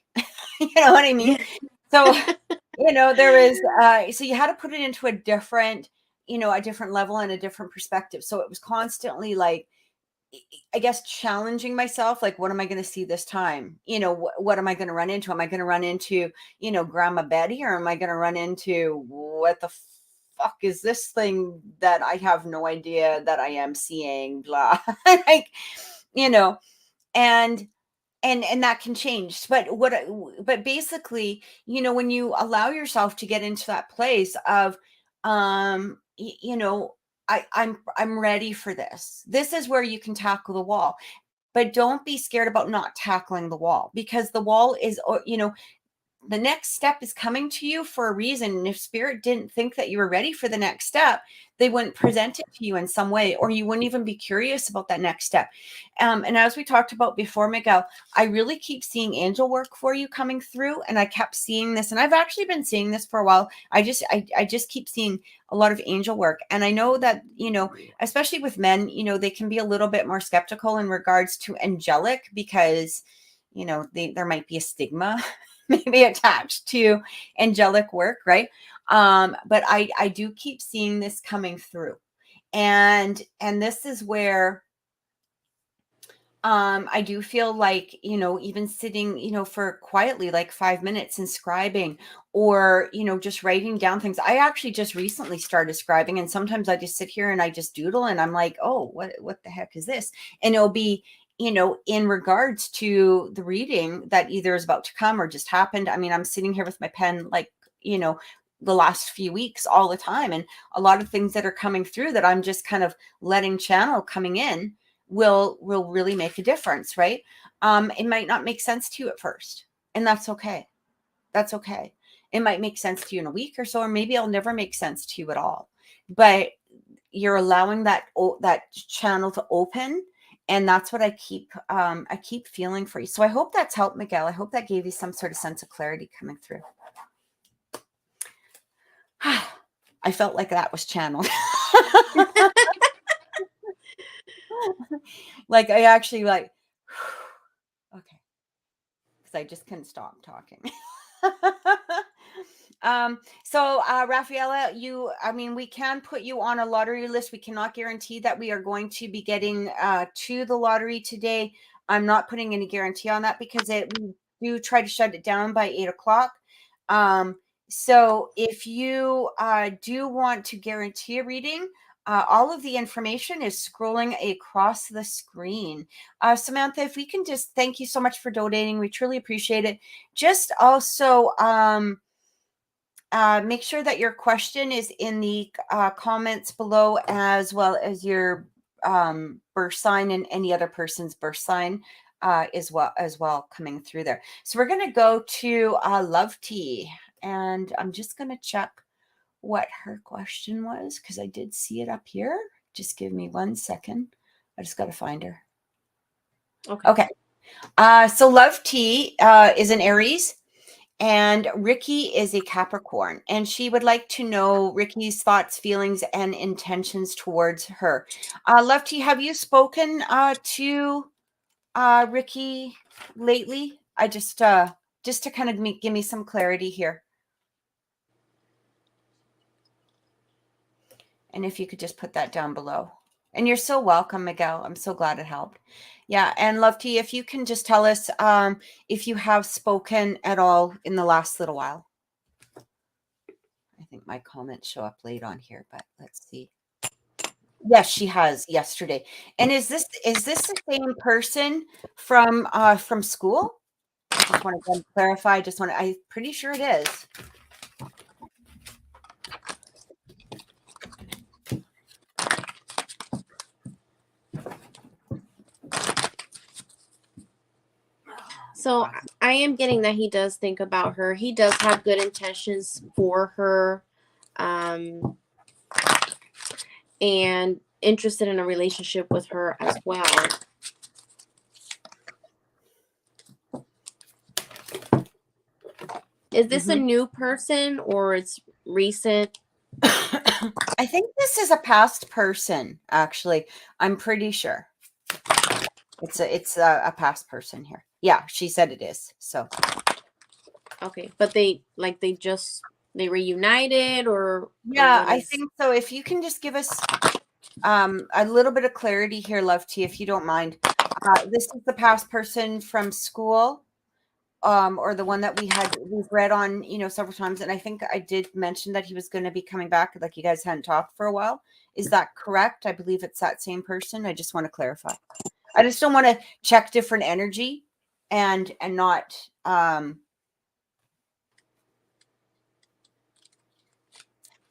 You know what I mean? So, there is, so you had to put it into a different level and a different perspective. So it was constantly like, I guess, challenging myself. Like, what am I going to see this time? What am I going to run into? Am I going to run into, Grandma Betty, or am I going to run into, what the fuck is this thing that I have no idea that I am seeing? Blah. Like, and that can change. But basically, when you allow yourself to get into that place of, I'm ready for this. This is where you can tackle the wall. But don't be scared about not tackling the wall, because the wall is, the next step is coming to you for a reason. And if spirit didn't think that you were ready for the next step, they wouldn't present it to you in some way, or you wouldn't even be curious about that next step. And as we talked about before, Miguel, I really keep seeing angel work for you coming through. And I kept seeing this, and I've actually been seeing this for a while. I just keep seeing a lot of angel work. And I know that, especially with men, they can be a little bit more skeptical in regards to angelic, because, there might be a stigma maybe attached to angelic work, right? But I do keep seeing this coming through. And this is where I do feel like, even sitting, for quietly like 5 minutes and scribing, or, just writing down things. I actually just recently started scribing, and sometimes I just sit here and I just doodle, and I'm like, oh, what the heck is this? And it'll be, in regards to the reading that either is about to come or just happened. I mean, I'm sitting here with my pen, like, the last few weeks all the time, and a lot of things that are coming through that I'm just kind of letting channel coming in will really make a difference, right? It might not make sense to you at first, and that's okay. That's okay. It might make sense to you in a week or so, or maybe it'll never make sense to you at all. But you're allowing that channel to open, and that's what I keep feeling for you. So I hope that's helped, Miguel. I hope that gave you some sort of sense of clarity coming through. I felt like that was channeled. Like I actually okay, because I just couldn't stop talking. So Rafaela, we can put you on a lottery list. We cannot guarantee that we are going to be getting to the lottery today. I'm not putting any guarantee on that because we do try to shut it down by 8 o'clock. So if you do want to guarantee a reading, all of the information is scrolling across the screen. Samantha, if we can just thank you so much for donating. We truly appreciate it. Just also make sure that your question is in the comments below, as well as your birth sign and any other person's birth sign as well coming through there. So we're going to go to Love Tea, and I'm just going to check what her question was, because I did see it up here. Just give me 1 second. I just got to find her. Okay. So Love Tea is an Aries, and Ricky is a Capricorn, and she would like to know Ricky's thoughts, feelings, and intentions towards her. Love Tea, have you spoken to Ricky lately? I just to kind of give me some clarity here. And if you could just put that down below. And you're so welcome, Miguel. I'm so glad it helped. Yeah, and Love Tea, if you can just tell us if you have spoken at all in the last little while. I think my comments show up late on here, but let's see. Yes, she has yesterday. And is this the same person from school? I just want to clarify. I'm pretty sure it is. So I am getting that he does think about her. He does have good intentions for her, and interested in a relationship with her as well. Is this a new person or it's recent? I think this is a past person, actually. I'm pretty sure. It's a past person here. Yeah, she said it is. So okay, but they reunited, or yeah, I think so. If you can just give us a little bit of clarity here, Love Tea, if you don't mind. This is the past person from school, or the one that we've read on, several times, and I think I did mention that he was going to be coming back, like you guys hadn't talked for a while. Is that correct? I believe it's that same person. I just want to clarify. I just don't want to check different energy and not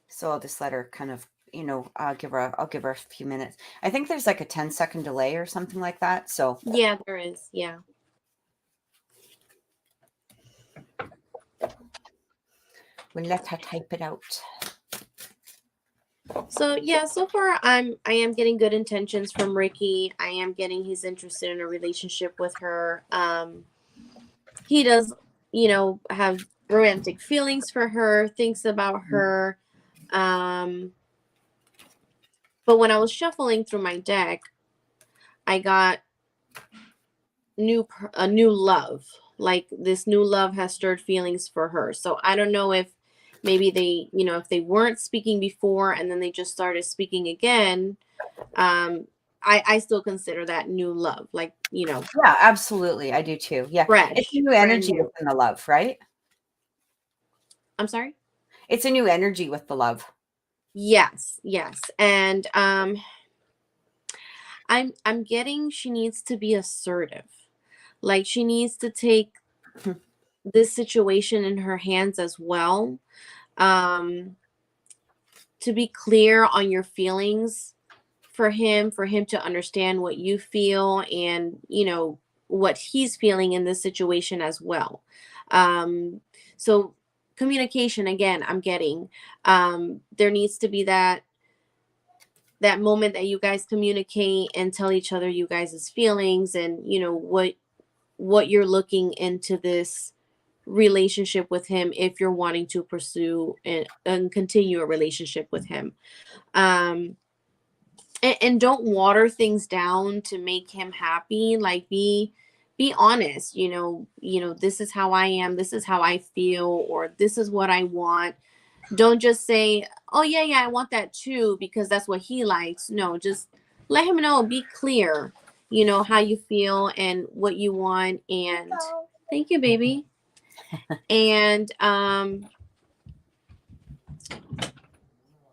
so I'll just let her kind of, I'll give her a few minutes. I think there's like a 10-second delay or something like that. So yeah, there is. Yeah. we'll let her type it out. So yeah, so far I am getting good intentions from Ricky. I am getting he's interested in a relationship with her. He does, have romantic feelings for her, thinks about her. But when I was shuffling through my deck, I got a new love. Like this new love has stirred feelings for her. So I don't know if maybe they, if they weren't speaking before and then they just started speaking again. I still consider that new love, like, Yeah, absolutely. I do too. Yeah. It's fresh, a new brand energy new. within the love, right? I'm sorry. It's a new energy with the love. Yes, yes, and I'm getting she needs to be assertive, like she needs to take this situation in her hands as well, um to be clear on your feelings for him to understand what you feel, and what he's feeling in this situation as well. So communication, again, I'm getting, there needs to be that moment that you guys communicate and tell each other you guys' feelings, and what you're looking into this relationship with him, if you're wanting to pursue and continue a relationship with him. um and don't water things down to make him happy. Like, be honest. This is how I am, this is how I feel, or this is what I want. Don't just say, oh yeah, yeah, I want that too, because that's what he likes. No, just let him know. Be clear, how you feel and what you want. And thank you, baby. And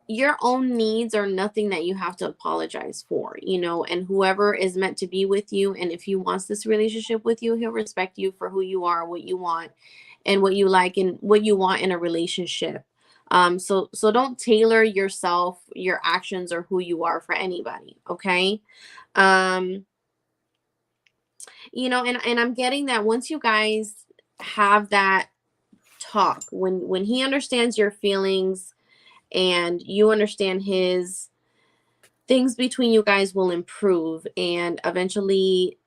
your own needs are nothing that you have to apologize for, and whoever is meant to be with you, and if he wants this relationship with you, he'll respect you for who you are, what you want, and what you like, and what you want in a relationship. So don't tailor yourself, your actions, or who you are for anybody. Okay. um and I'm getting that once you guys have that talk, when he understands your feelings and you understand his, things between you guys will improve and eventually,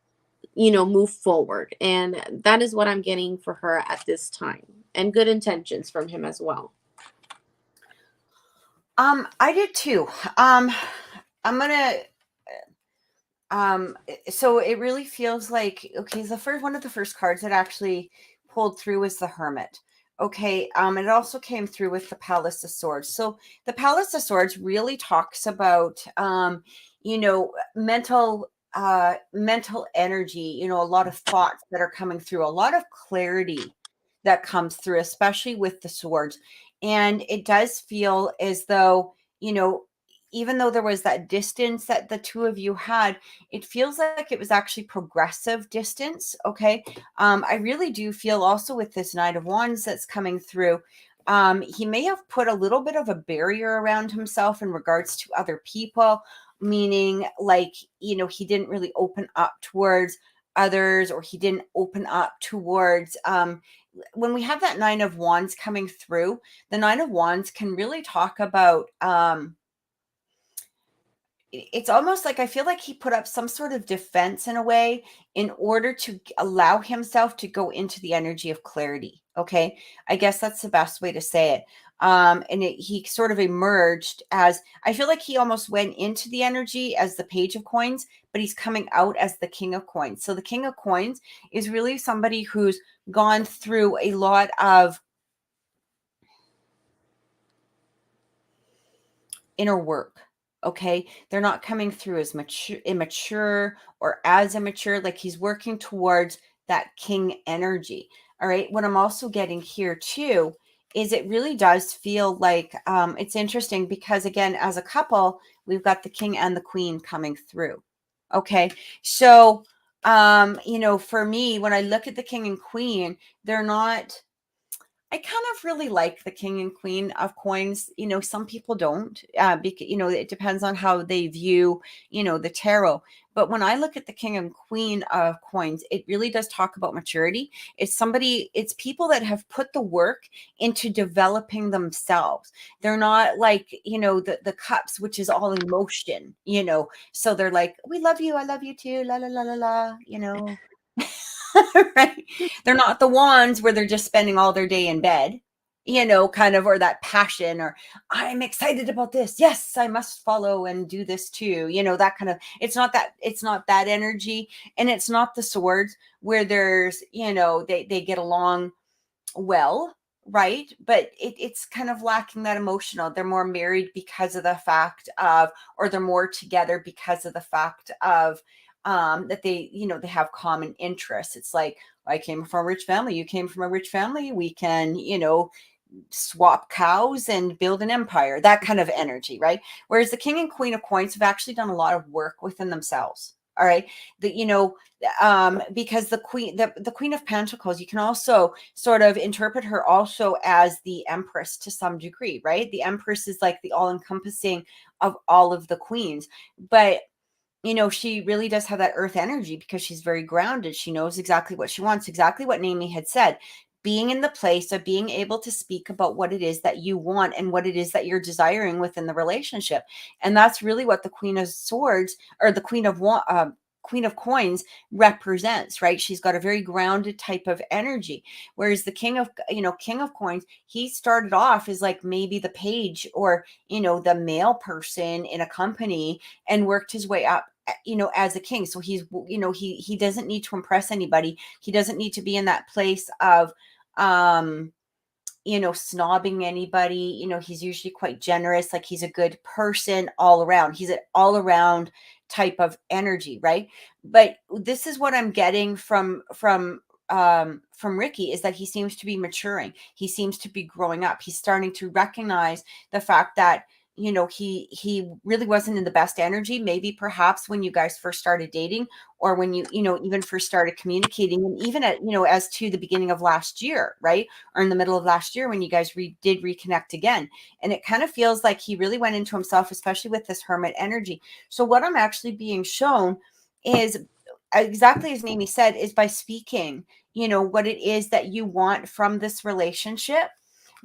move forward. And that is what I'm getting for her at this time. And good intentions from him as well. I did too. I'm gonna so it really feels like, okay, the first one of the first cards that actually pulled through was the Hermit. Okay, it also came through with the Palace of Swords. So the Palace of Swords really talks about mental energy, a lot of thoughts that are coming through, a lot of clarity that comes through, especially with the swords. And it does feel as though, even though there was that distance that the two of you had, it feels like it was actually progressive distance. Okay. I really do feel also with this Knight of Wands that's coming through, he may have put a little bit of a barrier around himself in regards to other people, meaning like, he didn't really open up towards others, or he didn't open up towards, when we have that Nine of Wands coming through, the Nine of Wands can really talk about, it's almost like I feel like he put up some sort of defense in a way in order to allow himself to go into the energy of clarity. Okay. I guess that's the best way to say it. He sort of emerged as, I feel like he almost went into the energy as the Page of Coins, but he's coming out as the King of Coins. So the King of Coins is really somebody who's gone through a lot of inner work. Okay. They're not coming through as immature or as immature. Like he's working towards that king energy. All right. What I'm also getting here too is it really does feel like, it's interesting because again, as a couple, we've got the king and the queen coming through. Okay. So, for me, when I look at the king and queen, they're not, I kind of really like the king and queen of coins. Some people don't, because, it depends on how they view, the tarot. But when I look at the king and queen of coins, it really does talk about maturity. It's people that have put the work into developing themselves. They're not like, the cups, which is all emotion, so they're like, we love you. I love you too. La, la, la, la, la. Right? They're not the ones where they're just spending all their day in bed, kind of, or that passion, or I'm excited about this. Yes, I must follow and do this too. That kind of, it's not that energy. And it's not the swords where there's, they get along well. right? But it's kind of lacking that emotional. They're more married because of the fact of, or they're more together because of the fact of that they, they have common interests. It's like, I came from a rich family, you came from a rich family, we can, swap cows and build an empire, that kind of energy, right? Whereas the king and queen of coins have actually done a lot of work within themselves. All right. Because the queen of pentacles, you can also sort of interpret her also as the empress to some degree, right? The empress is like the all-encompassing of all of the queens. But she really does have that earth energy because she's very grounded. She knows exactly what she wants, exactly what Naomi had said. Being in the place of being able to speak about what it is that you want and what it is that you're desiring within the relationship. And that's really what the Queen of Swords, or the Queen of Coins, represents, right? She's got a very grounded type of energy. Whereas the King of Coins, he started off as like maybe the page, or, the male person in a company, and worked his way up, as a king. So he's, he doesn't need to impress anybody. He doesn't need to be in that place of, snobbing anybody. He's usually quite generous. Like, he's a good person all around. He's an all around type of energy, right? But this is what I'm getting from Ricky, is that he seems to be maturing. He seems to be growing up. He's starting to recognize the fact that, he really wasn't in the best energy, maybe perhaps when you guys first started dating, or when you even first started communicating, and even at, as to the beginning of last year, right? Or in the middle of last year, when you guys did reconnect again. And it kind of feels like he really went into himself, especially with this hermit energy. So what I'm actually being shown is, exactly as Naomi said, is by speaking, what it is that you want from this relationship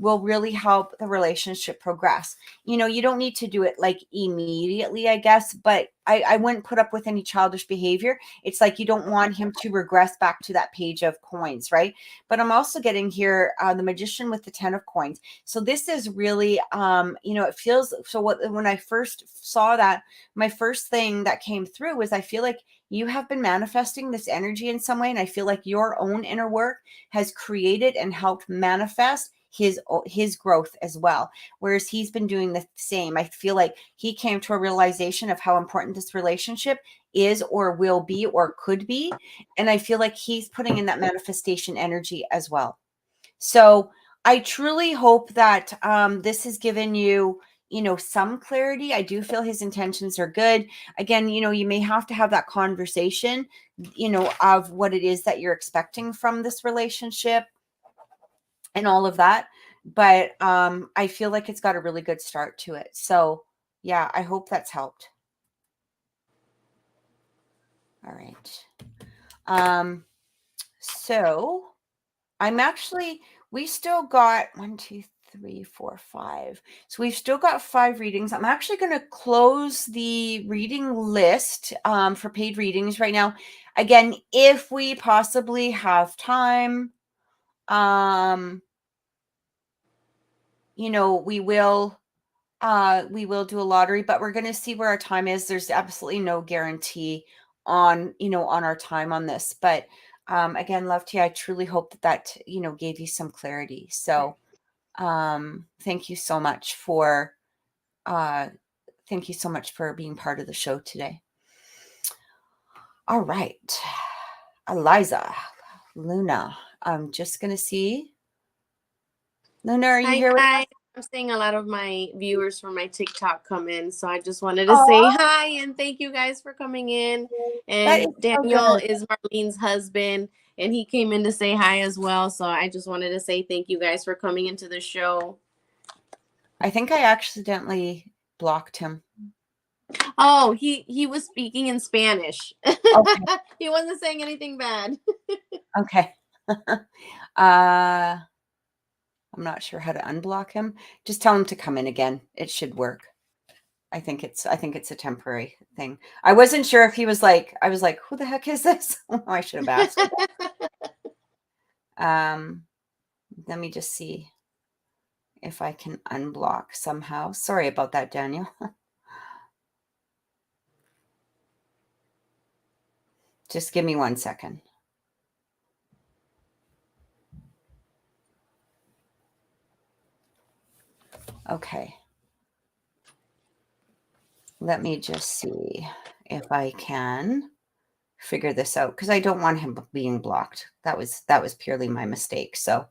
will really help the relationship progress. You don't need to do it like immediately, I guess, but I wouldn't put up with any childish behavior. It's like, you don't want him to regress back to that page of coins, right? But I'm also getting here the magician with the 10 of coins. So this is really, it feels, so when I first saw that, my first thing that came through was, I feel like you have been manifesting this energy in some way. And I feel like your own inner work has created and helped manifest his growth as well, whereas he's been doing the same. I feel like he came to a realization of how important this relationship is, or will be, or could be, and I feel like he's putting in that manifestation energy as well. So I truly hope that this has given you, some clarity. I do feel his intentions are good. Again, you may have to have that conversation, of what it is that you're expecting from this relationship and all of that. But I feel like it's got a really good start to it. So yeah, I hope that's helped. All right. So we still got 1, 2, 3, 4, 5. So we've still got 5 readings. I'm actually going to close the reading list for paid readings right now. Again, if we possibly have time, we will do a lottery, but we're going to see where our time is. There's absolutely no guarantee on our time on this, but again, love to you. I truly hope that gave you some clarity. So thank you so much for being part of the show today. All right, Eliza, Luna, I'm just going to see. Luna, are you here with us? I'm seeing a lot of my viewers from my TikTok come in, so I just wanted to say hi and thank you guys for coming in. And Daniel is Marlene's husband, and he came in to say hi as well. So I just wanted to say thank you guys for coming into the show. I think I accidentally blocked him. Oh, he was speaking in Spanish. Okay. He wasn't saying anything bad. Okay. I'm not sure how to unblock him. Just tell him to come in again. It should work. I think it's a temporary thing. I wasn't sure if he was like, I was like, who the heck is this? I should have asked. Let me just see if I can unblock somehow. Sorry about that, Daniel. Just give me 1 second. Okay. Let me just see if I can figure this out, because I don't want him being blocked. That was purely my mistake. So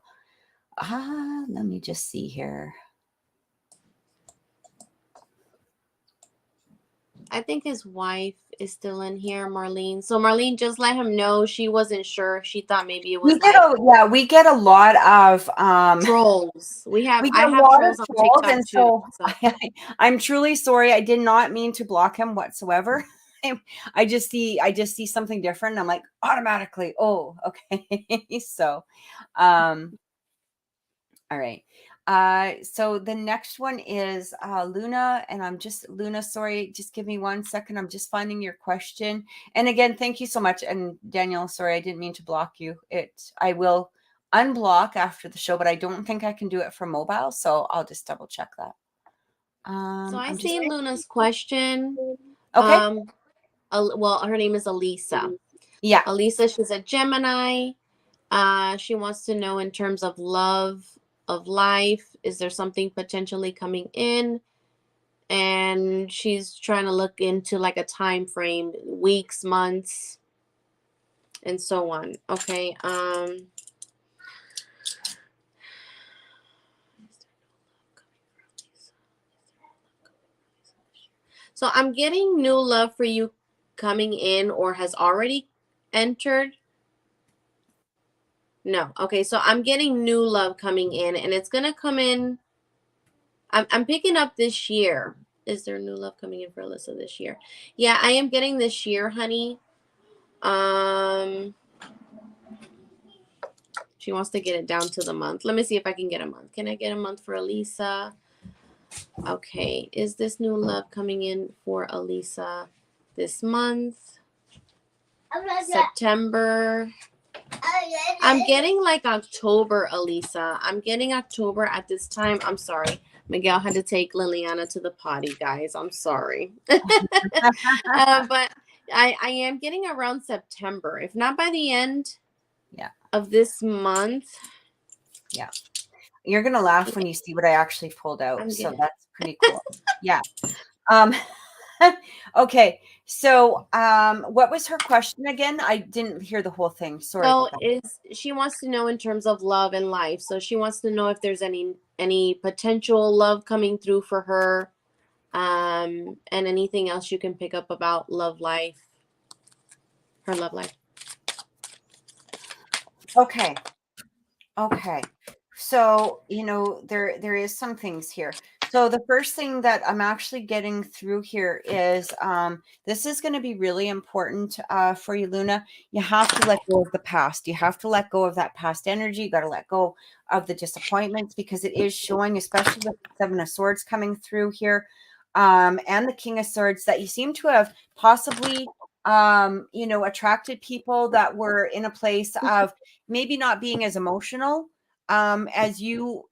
let me just see here. I think his wife is still in here, Marlene. So Marlene, just let him know she wasn't sure. She thought maybe it was we get a lot of trolls. I a have lot trolls of on trolls, TikTok and too. so So. I'm truly sorry. I did not mean to block him whatsoever. I just see something different. I'm like, automatically, oh, okay. So all right. So the next one is Luna, and Luna, sorry, just give me 1 second. I'm just finding your question. And again, thank you so much. And Danielle, sorry, I didn't mean to block you. I will unblock after the show, but I don't think I can do it from mobile. So I'll just double check that. So I see Luna's question. Okay. Well, her name is Elisa. Yeah. Elisa, she's a Gemini. She wants to know in terms of love, of life, is there something potentially coming in? And she's trying to look into like a time frame, weeks, months, and so on. Okay. So I'm getting new love for you coming in or has already entered. No. Okay. So I'm getting new love coming in, and it's going to come in. I'm picking up this year. Is there new love coming in for Alyssa this year? Yeah, I am getting this year, honey. She wants to get it down to the month. Let me see if I can get a month. Can I get a month for Elisa? Okay. Is this new love coming in for Elisa this month? September. I'm getting like October, Elisa. I'm getting October at this time. I'm sorry. Miguel had to take Liliana to the potty, guys. I'm sorry. But I am getting around September. If not by the end of this month. Yeah. You're going to laugh when you see what I actually pulled out. So that's pretty cool. Yeah. Okay. So what was her question again? I didn't hear the whole thing. Sorry. So she wants to know in terms of love and life. So she wants to know if there's any potential love coming through for her, and anything else you can pick up about love life, her love life. Okay. So, there is some things here. So the first thing that I'm actually getting through here is this is going to be really important for you, Luna. You have to let go of the past. You have to let go of that past energy. You got to let go of the disappointments, because it is showing, especially with the Seven of Swords coming through here, and the King of Swords, that you seem to have possibly attracted people that were in a place of maybe not being as emotional as you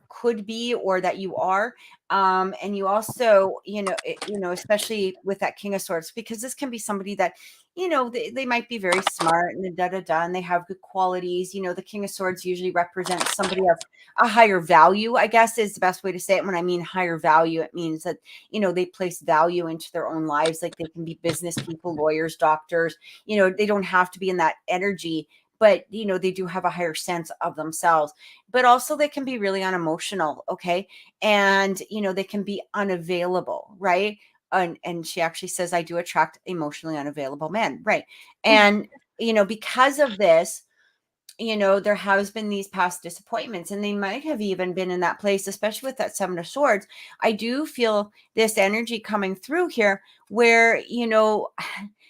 could be, or that you are. And you also, especially with that King of Swords, because this can be somebody that, they might be very smart and and they have good qualities. The King of Swords usually represents somebody of a higher value, I guess is the best way to say it. When I mean higher value, it means that, they place value into their own lives. Like, they can be business people, lawyers, doctors, they don't have to be in that energy, but they do have a higher sense of themselves. But also they can be really unemotional, okay? And they can be unavailable, right? And she actually says, I do attract emotionally unavailable men, right? And because of this, there has been these past disappointments, and they might have even been in that place, especially with that Seven of Swords. I do feel this energy coming through here where,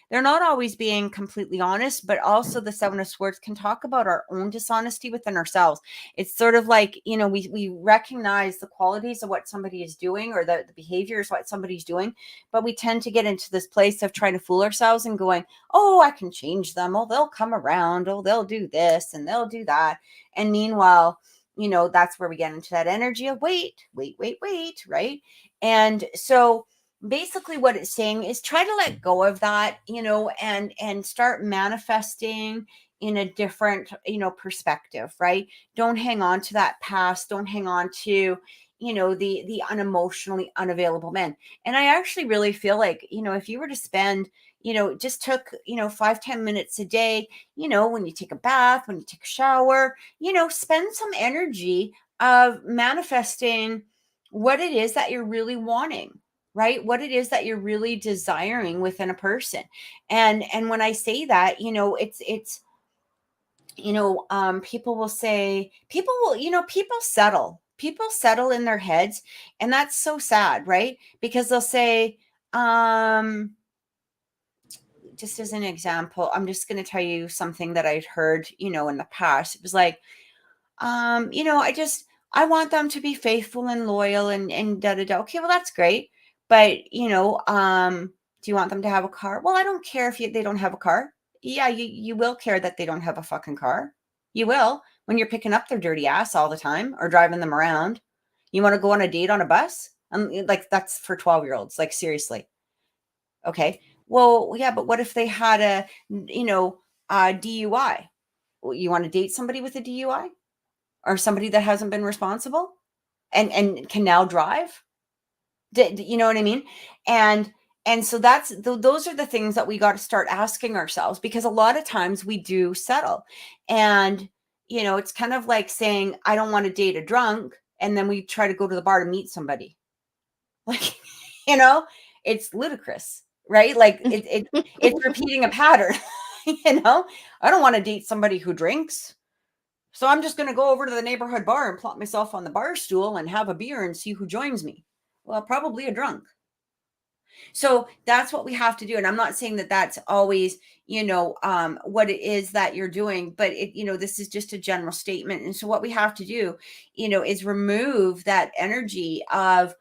they're not always being completely honest, but also the Seven of Swords can talk about our own dishonesty within ourselves. It's sort of like, we recognize the qualities of what somebody is doing, or the behaviors, what somebody's doing, but we tend to get into this place of trying to fool ourselves and going, oh, I can change them. Oh, they'll come around. Oh, they'll do this and they'll do that. And meanwhile, that's where we get into that energy of wait, right? And so basically what it's saying is try to let go of that, and start manifesting in a different, perspective, right? Don't hang on to that past. Don't hang on to, the unemotionally unavailable men. And I actually really feel like, if you were to spend, just took, 5-10 minutes a day, when you take a bath, when you take a shower, spend some energy of manifesting what it is that you're really wanting, right? What it is that you're really desiring within a person. And when I say that, it's people will say, people settle in their heads, and that's so sad, right? Because they'll say, just as an example, I'm just going to tell you something that I'd heard, in the past. It was like, I want them to be faithful and loyal and da da da. Okay, well, that's great. But, do you want them to have a car? Well, I don't care if they don't have a car. Yeah, you will care that they don't have a fucking car. You will, when you're picking up their dirty ass all the time or driving them around. You want to go on a date on a bus? Like, that's for 12-year-olds. Like, seriously. Okay. Well, yeah, but what if they had a DUI? You want to date somebody with a DUI? Or somebody that hasn't been responsible and can now drive? You know what I mean? And so those are the things that we got to start asking ourselves, because a lot of times we do settle. And, it's kind of like saying, I don't want to date a drunk. And then we try to go to the bar to meet somebody. Like, it's ludicrous, right? Like it's repeating a pattern. I don't want to date somebody who drinks. So I'm just going to go over to the neighborhood bar and plop myself on the bar stool and have a beer and see who joins me. Well, probably a drunk. So that's what we have to do. And I'm not saying that that's always, what it is that you're doing, but this is just a general statement. And so what we have to do, is remove that energy of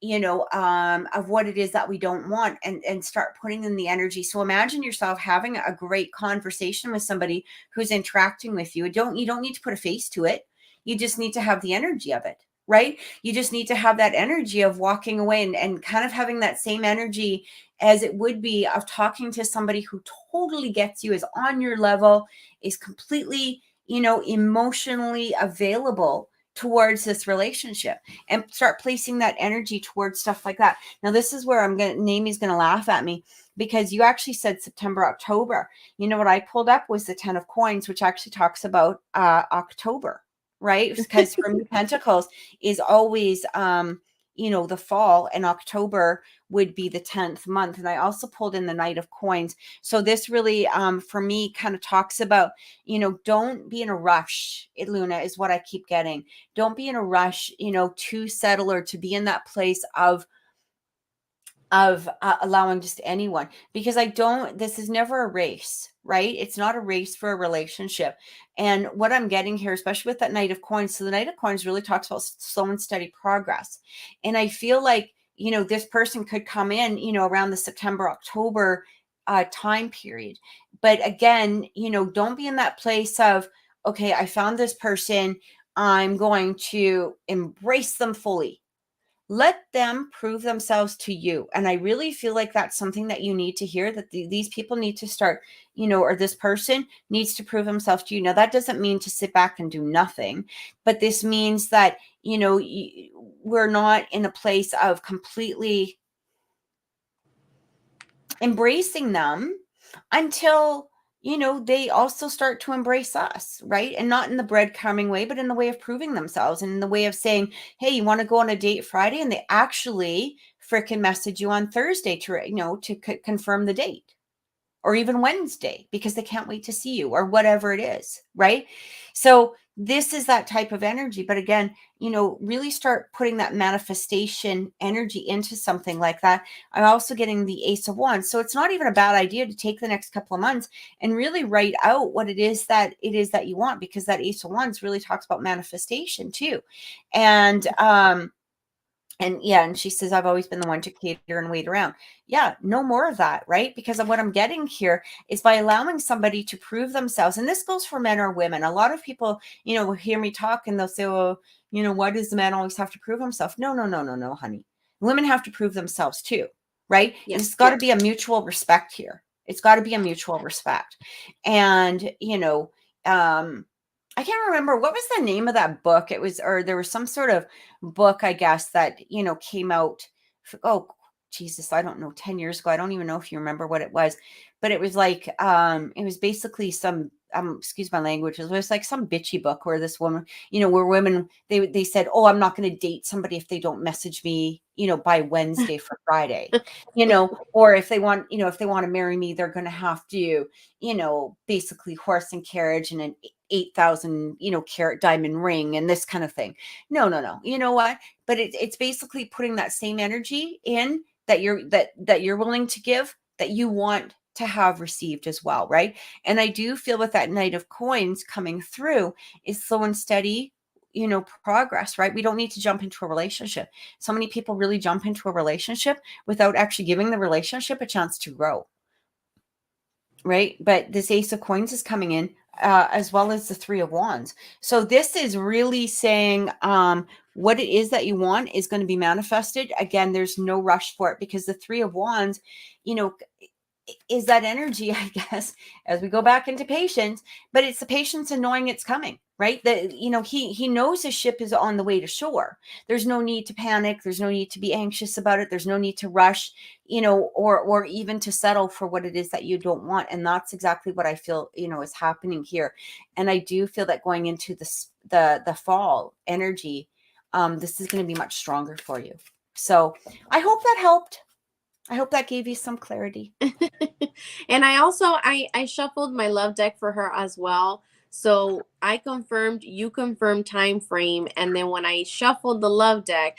what it is that we don't want, and start putting in the energy. So imagine yourself having a great conversation with somebody who's interacting with you. You don't need to put a face to it. You just need to have the energy of it, right? You just need to have that energy of walking away and kind of having that same energy as it would be of talking to somebody who totally gets you, is on your level, is completely, emotionally available towards this relationship, and start placing that energy towards stuff like that. Now, this is where Naomi's going to laugh at me, because you actually said September, October. What I pulled up was the 10 of Coins, which actually talks about October, right? Because for me, Pentacles is always, the fall, and October would be the 10th month. And I also pulled in the Knight of Coins. So this really, for me, kind of talks about, don't be in a rush. Luna, is what I keep getting. Don't be in a rush, to settle or to be in that place of allowing just anyone, because this is never a race, right? It's not a race for a relationship. And what I'm getting here, especially with that Knight of Coins, so the Knight of Coins really talks about slow and steady progress. And I feel like, this person could come in, around the September, October time period. But again, don't be in that place of, okay, I found this person, I'm going to embrace them fully. Let them prove themselves to you. And I really feel like that's something that you need to hear, that these people need to start, or this person needs to prove himself to you. Now, that doesn't mean to sit back and do nothing, but this means that, we're not in a place of completely embracing them until they also start to embrace us, right? And not in the breadcrumbing way, but in the way of proving themselves, and in the way of saying, hey, you want to go on a date Friday? And they actually freaking message you on Thursday to confirm the date, or even Wednesday, because they can't wait to see you, or whatever it is, right? So this is that type of energy. But again, really start putting that manifestation energy into something like that. I'm also getting the Ace of Wands. So it's not even a bad idea to take the next couple of months and really write out what it is that you want, because that Ace of Wands really talks about manifestation too. And she says, I've always been the one to cater and wait around. Yeah, no more of that, right? Because of what I'm getting here is by allowing somebody to prove themselves. And this goes for men or women. A lot of people, will hear me talk and they'll say, well, why does the man always have to prove himself? No, honey. Women have to prove themselves too, right? Yes. It's got to be a mutual respect here. It's got to be a mutual respect. And, I can't remember what was the name of that book. It was, or there was some sort of book, I guess, that, came out. Oh, Jesus, I don't know, 10 years ago. I don't even know if you remember what it was, but it was like, it was basically some, excuse my language, it was like some bitchy book where this woman, where women, they said, oh, I'm not going to date somebody if they don't message me, by Wednesday for Friday, or if they want, if they want to marry me, they're going to have to, basically horse and carriage and an 8,000, carat diamond ring and this kind of thing. No, no, no. You know what? But it's basically putting that same energy in that you're willing to give, that you want to have received as well, right? And I do feel with that Knight of Coins coming through is slow and steady, progress, right? We don't need to jump into a relationship. So many people really jump into a relationship without actually giving the relationship a chance to grow, right? But this Ace of Coins is coming in, as well as the Three of Wands. So this is really saying what it is that you want is going to be manifested. Again, there's no rush for it, because the Three of Wands, is that energy, I guess, as we go back into patience, but it's the patience and knowing it's coming, right? That, he knows his ship is on the way to shore. There's no need to panic. There's no need to be anxious about it. There's no need to rush, or even to settle for what it is that you don't want. And that's exactly what I feel, is happening here. And I do feel that going into the fall energy, this is going to be much stronger for you. So I hope that helped. I hope that gave you some clarity. And I also, I shuffled my love deck for her as well. So I confirmed, you confirmed time frame. And then when I shuffled the love deck,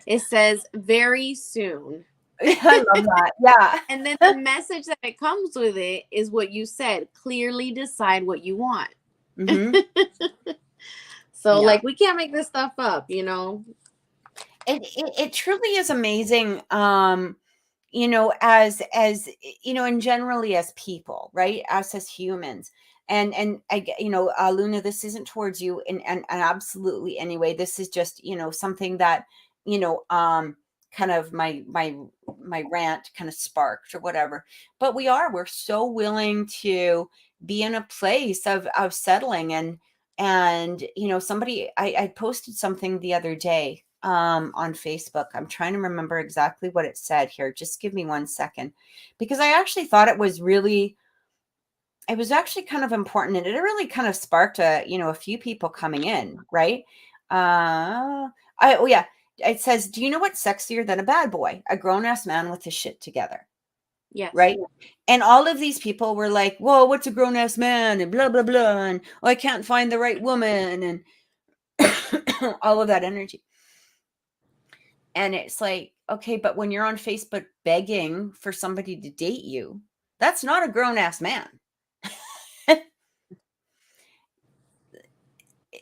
it says very soon. I love that. Yeah. And then the message that it comes with it is what you said, clearly decide what you want. Mm-hmm. So Yeah. like, we can't make this stuff up, It truly is amazing. As and generally as people, right? Us as humans. And I, Luna, this isn't towards you and absolutely anyway. This is just, something that, kind of my rant kind of sparked or whatever. But we're so willing to be in a place of settling. And somebody, I posted something the other day on Facebook. I'm trying to remember exactly what it said here. Just give me 1 second, because I actually thought it was actually kind of important, and it really kind of sparked a few people coming in, right? Oh yeah, it says, do you know what's sexier than a bad boy? A grown-ass man with his shit together. Yes. Right. And all of these people were like, whoa, what's a grown-ass man? And blah, blah, blah. And I can't find the right woman. And all of that energy. And it's like, okay, but when you're on Facebook begging for somebody to date you, that's not a grown-ass man.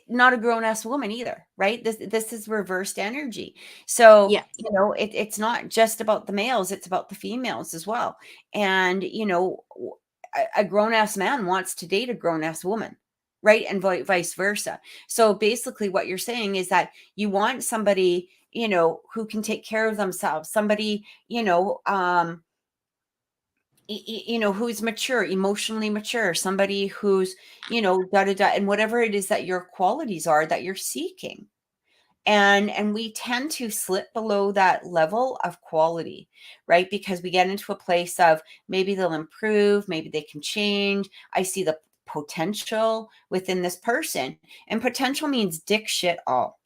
Not a grown-ass woman either, right? This is reversed energy. So, yeah. It's not just about the males, it's about the females as well. And, a grown-ass man wants to date a grown-ass woman, right? And vice versa. So basically what you're saying is that you want somebody, who can take care of themselves, somebody, who's mature, emotionally mature, somebody who's, da da da, and whatever it is that your qualities are that you're seeking. And we tend to slip below that level of quality, right? Because we get into a place of maybe they'll improve, maybe they can change. I see the potential within this person, and potential means dick shit all.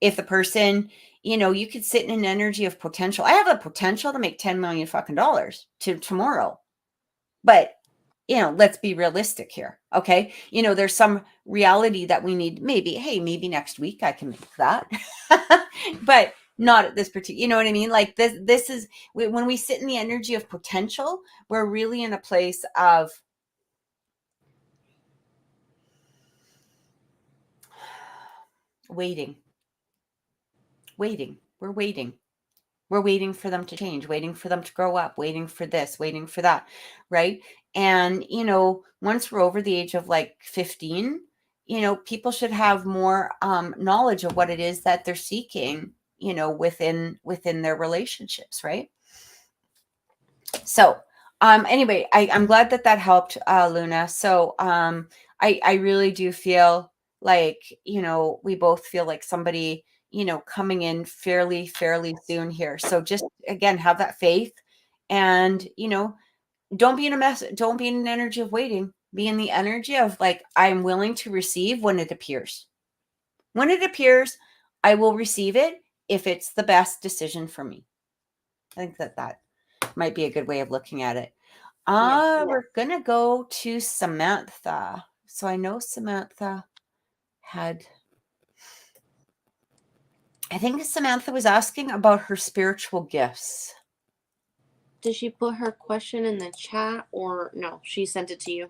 If the person, you could sit in an energy of potential. I have the potential to make 10 million fucking dollars tomorrow. But, let's be realistic here. Okay. There's some reality that we need. Maybe next week I can make that, but not at this particular, you know what I mean? Like this is when we sit in the energy of potential, we're really in a place of waiting. We're waiting. We're waiting for them to change, waiting for them to grow up, waiting for this, waiting for that, right? And, once we're over the age of like 15, people should have more knowledge of what it is that they're seeking, within their relationships, right? So Anyway, I'm glad that helped, Luna. So I really do feel like, we both feel like somebody, coming in fairly soon here. So just again, have that faith, and don't be in a mess. Don't be in an energy of waiting. Be in the energy of like, I'm willing to receive when it appears. When it appears, I will receive it if it's the best decision for me. I think that might be a good way of looking at it. Yes. We're gonna go to Samantha. So I know Samantha had, I think Samantha was asking about her spiritual gifts. Did she put her question in the chat, or no? She sent it to you.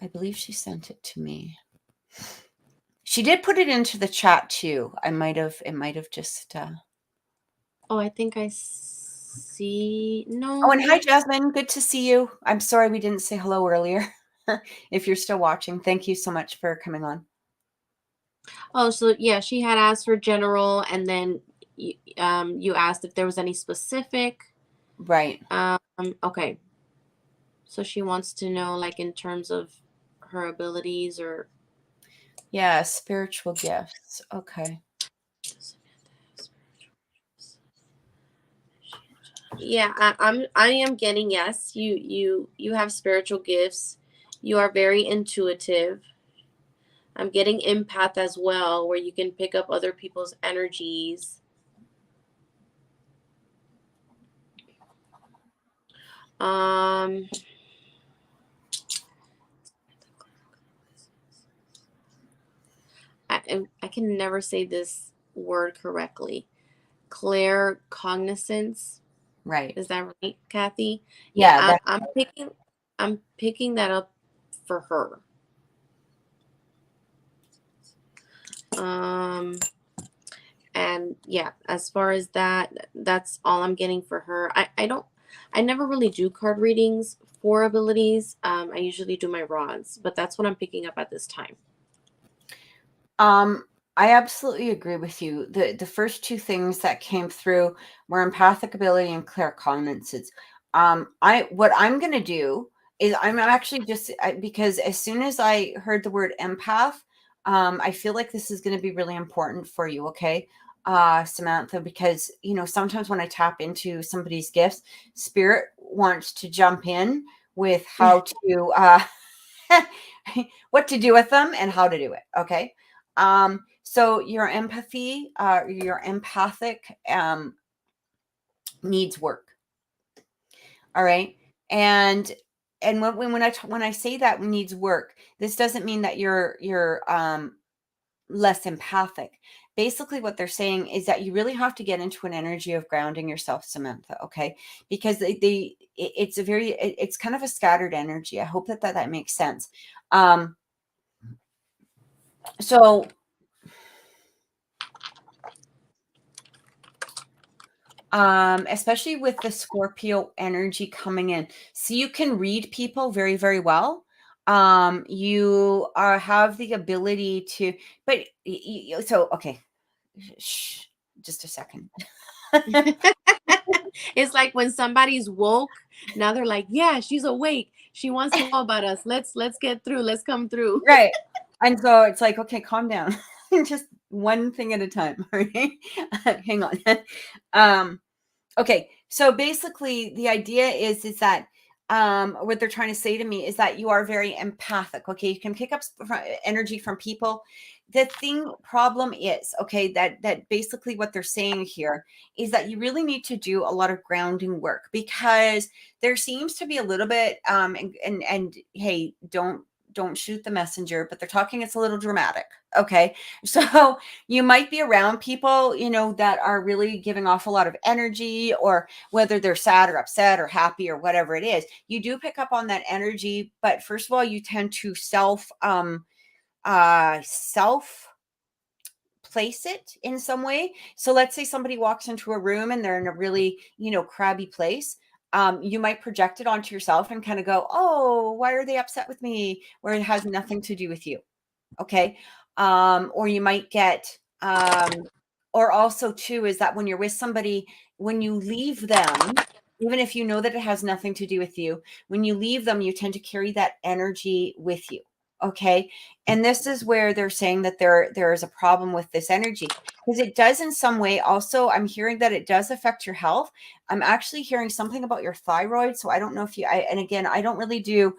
I believe she sent it to me. She did put it into the chat too. It might have just. Oh, I think I see. No. Oh, and hi, Jasmine. Good to see you. I'm sorry we didn't say hello earlier. If you're still watching, thank you so much for coming on. Oh, so yeah, she had asked for general, and then you asked if there was any specific. Right. Okay. So she wants to know, like, in terms of her abilities, or Yeah, spiritual gifts. Okay. yeah, I am getting, yes. You have spiritual gifts. You are very intuitive. I'm getting empath as well, where you can pick up other people's energies. I can never say this word correctly. Claire cognizance. Right. Is that right, Kathy? Yeah. I'm picking that up for her. And yeah, as far as that's all I'm getting for her. I never really do card readings for abilities. I usually do my rods, but that's what I'm picking up at this time. I absolutely agree with you. The first two things that came through were empathic ability and claircognizance. What I'm going to do is I'm actually because as soon as I heard the word empath, I feel like this is going to be really important for you. Okay. Samantha, because sometimes when I tap into somebody's gifts, spirit wants to jump in with how to what to do with them and how to do it. Okay. So your empathy, your empathic needs work. All right. And when I say that needs work, this doesn't mean that you're less empathic. Basically, what they're saying is that you really have to get into an energy of grounding yourself, Samantha. Okay, because it's kind of a scattered energy. I hope that makes sense. So especially with the Scorpio energy coming in, so you can read people very, very well. You have the ability to, but so okay, shh, just a second. It's like when somebody's woke, now they're like, yeah, she's awake. She wants to know about us. Let's get through. Let's come through. Right. And so it's like, okay, calm down. Just one thing at a time. All right. Hang on. Okay. So basically the idea is that what they're trying to say to me is that you are very empathic. Okay. You can pick up energy from people. The problem is, okay, that basically what they're saying here is that you really need to do a lot of grounding work, because there seems to be a little bit and hey, don't shoot the messenger, but they're talking, it's a little dramatic. Okay. So you might be around people, that are really giving off a lot of energy, or whether they're sad or upset or happy or whatever it is, you do pick up on that energy. But first of all, you tend to self place it in some way. So let's say somebody walks into a room and they're in a really, crabby place. You might project it onto yourself and kind of go, oh, why are they upset with me? Where it has nothing to do with you. Okay. Or you might get, or also too, is that when you're with somebody, when you leave them, even if you know that it has nothing to do with you, when you leave them, you tend to carry that energy with you. Okay. And this is where they're saying that there is a problem with this energy, because it does in some way. Also, I'm hearing that it does affect your health. I'm actually hearing something about your thyroid. So I don't know if and again, I don't really do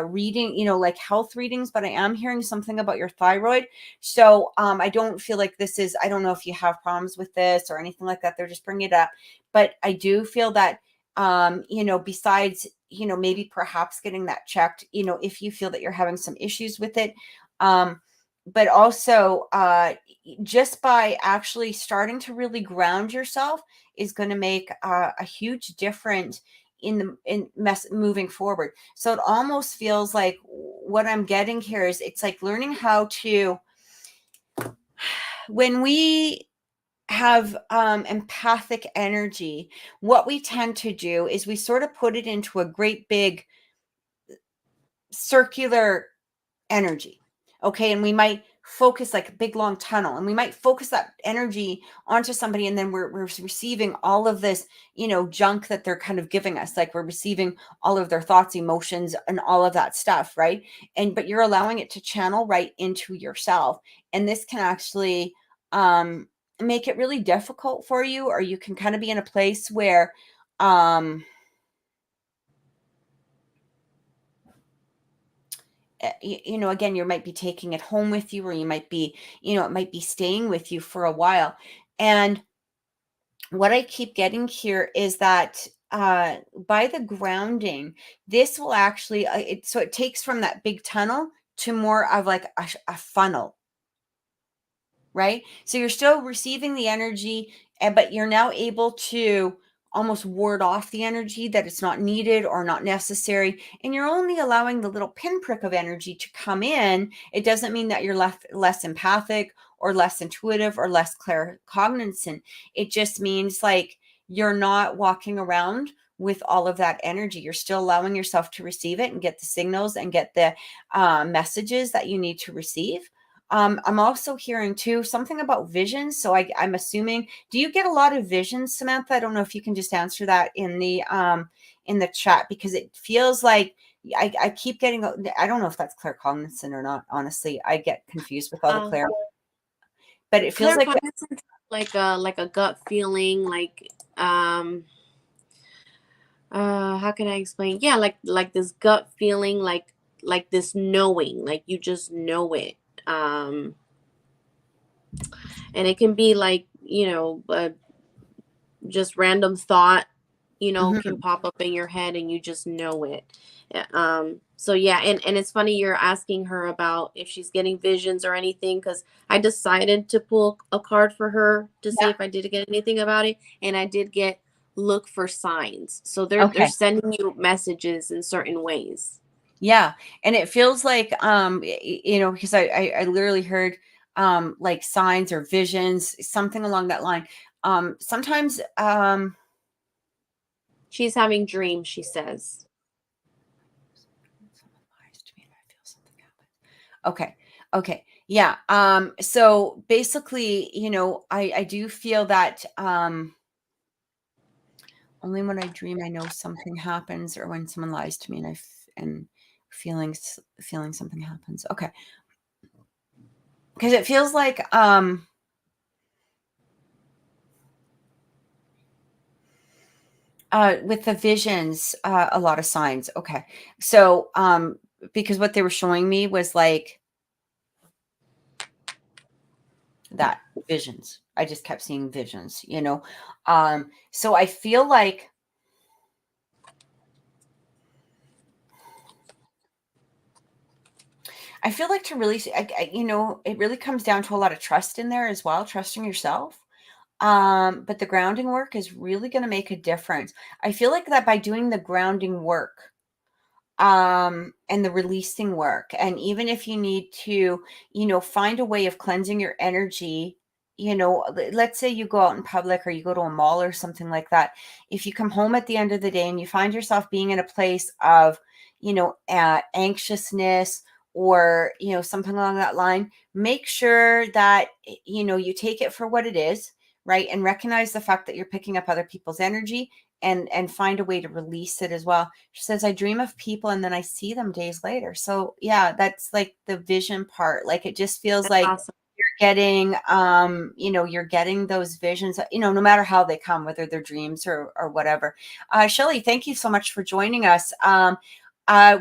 reading, like health readings, but I am hearing something about your thyroid. So I don't feel like this is, I don't know if you have problems with this or anything like that. They're just bringing it up. But I do feel that besides, maybe perhaps getting that checked, if you feel that you're having some issues with it. But also just by actually starting to really ground yourself is going to make a huge difference in moving forward. So it almost feels like what I'm getting here is it's like learning how to, when we have empathic energy, what we tend to do is we sort of put it into a great big circular energy. Okay. And we might focus like a big long tunnel, and we might focus that energy onto somebody, and then we're receiving all of this, junk that they're kind of giving us. Like we're receiving all of their thoughts, emotions, and all of that stuff, right? But you're allowing it to channel right into yourself. And this can actually make it really difficult for you, or you can kind of be in a place where again, you might be taking it home with you, or you might be, it might be staying with you for a while. And what I keep getting here is that by the grounding, this will actually, so it takes from that big tunnel to more of like a funnel, right? So you're still receiving the energy, but you're now able to almost ward off the energy that it's not needed or not necessary. And you're only allowing the little pinprick of energy to come in. It doesn't mean that you're less empathic or less intuitive or less claircognizant. It just means like you're not walking around with all of that energy. You're still allowing yourself to receive it and get the signals and get the messages that you need to receive. I'm also hearing too something about visions. So I'm assuming, do you get a lot of visions, Samantha? I don't know if you can just answer that in the chat, because it feels like I keep getting, I don't know if that's claircognizant or not. Honestly, I get confused with all the clair, but it feels like a gut feeling, like how can I explain? Yeah, like this gut feeling, like this knowing, like you just know it. And it can be like, just random thought, can pop up in your head and you just know it. So yeah, and it's funny you're asking her about if she's getting visions or anything, because I decided to pull a card for her to see if I did get anything about it, and I did get look for signs. So they're sending you messages in certain ways. Yeah. And it feels like, because I literally heard like signs or visions, something along that line. Sometimes she's having dreams, she says. Okay. Okay. Yeah. So basically, I do feel that only when I dream, I know something happens, or when someone lies to me and feeling something happens. Okay. Because it feels like with the visions, a lot of signs. Okay. So because what they were showing me was like that visions. I just kept seeing visions, so I feel like to really, it really comes down to a lot of trust in there as well, trusting yourself. But the grounding work is really going to make a difference. I feel like that by doing the grounding work, and the releasing work, and even if you need to, find a way of cleansing your energy, let's say you go out in public or you go to a mall or something like that. If you come home at the end of the day and you find yourself being in a place of, anxiousness, or, something along that line, make sure that, you take it for what it is, right? And recognize the fact that you're picking up other people's energy, and find a way to release it as well. She says, I dream of people and then I see them days later. So yeah, that's like the vision part. Like it just feels That's like awesome. you're getting, you're getting those visions, no matter how they come, whether they're dreams or whatever. Shelley, thank you so much for joining us.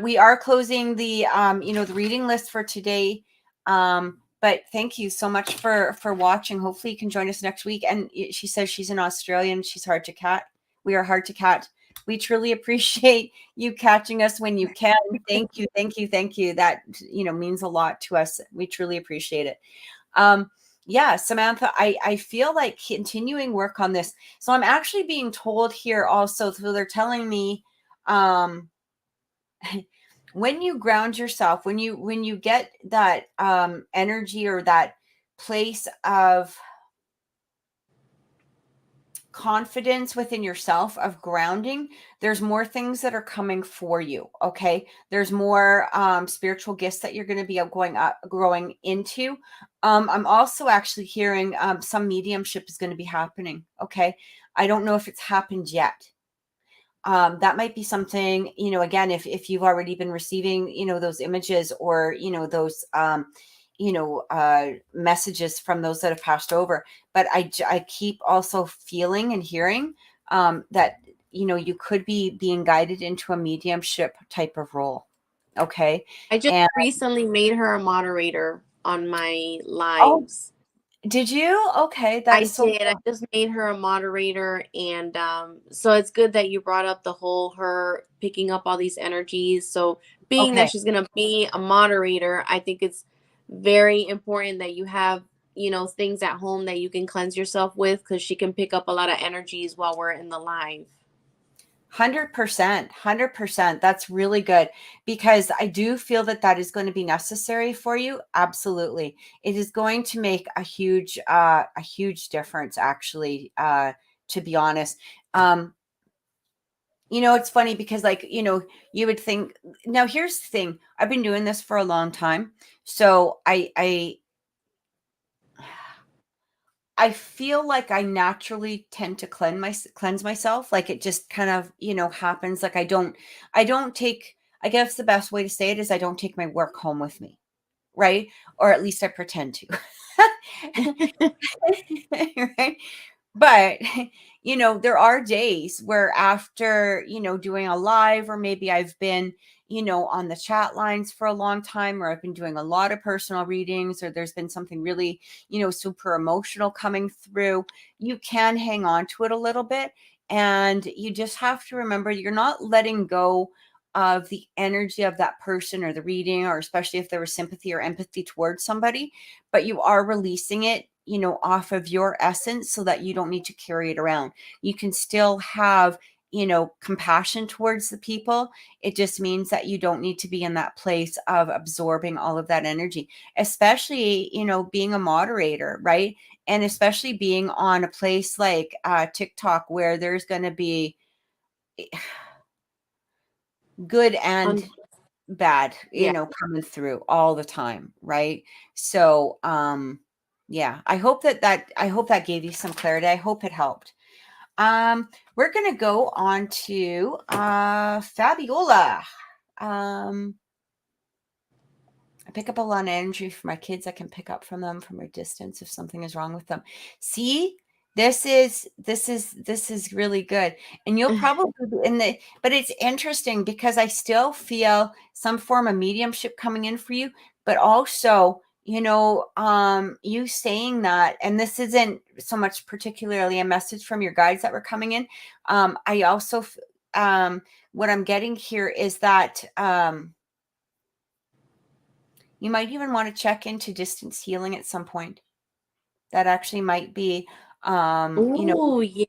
We are closing the, the reading list for today. But thank you so much for watching. Hopefully you can join us next week. And she says she's in Australia and she's hard to catch. We are hard to catch. We truly appreciate you catching us when you can. Thank you, thank you, thank you. That means a lot to us. We truly appreciate it. Yeah, Samantha, I feel like continuing work on this. So I'm actually being told here also, so they're telling me, when you ground yourself, when you get that energy or that place of confidence within yourself, of grounding, there's more things that are coming for you. Okay, there's more spiritual gifts that you're going to be growing into. I'm also actually hearing some mediumship is going to be happening. Okay, I don't know if it's happened yet. That might be something, again, if you've already been receiving, those images or, those, messages from those that have passed over. But I keep also feeling and hearing that, you could be being guided into a mediumship type of role. Okay. I just And recently made her a moderator on my oh, lives. did you? Okay. I That's so did. I just made her a moderator, and so it's good that you brought up the whole her picking up all these energies. So being okay. that she's gonna be a moderator, I think it's very important that you have, things at home that you can cleanse yourself with, because she can pick up a lot of energies while we're in the live. 100%. That's really good, because I do feel that is going to be necessary for you. Absolutely. It is going to make a huge difference, actually, to be honest. It's funny because, like, you would think, now here's the thing. I've been doing this for a long time. So I feel like I naturally tend to cleanse myself. Like it just kind of, happens. Like I don't take, I guess the best way to say it is I don't take my work home with me. Right. Or at least I pretend to. Right. But, there are days where after, doing a live, or maybe I've been, on the chat lines for a long time, or I've been doing a lot of personal readings, or there's been something really, super emotional coming through, you can hang on to it a little bit. And you just have to remember you're not letting go of the energy of that person or the reading, or especially if there was sympathy or empathy towards somebody, but you are releasing it, off of your essence, so that you don't need to carry it around. You can still have, compassion towards the people. It just means that you don't need to be in that place of absorbing all of that energy, especially, being a moderator, right? And especially being on a place like TikTok, where there's going to be good and bad, Yeah. coming through all the time, right? So, yeah, I hope that gave you some clarity. I hope it helped. We're gonna go on to Fabiola. I pick up a lot of energy from my kids. I can pick up from them from a distance if something is wrong with them. See, this is really good. And you'll probably but it's interesting because I still feel some form of mediumship coming in for you, but also, you saying that, and this isn't so much particularly a message from your guides that were coming in. I also, what I'm getting here is that, you might even want to check into distance healing at some point. That actually might be, Oh, yeah.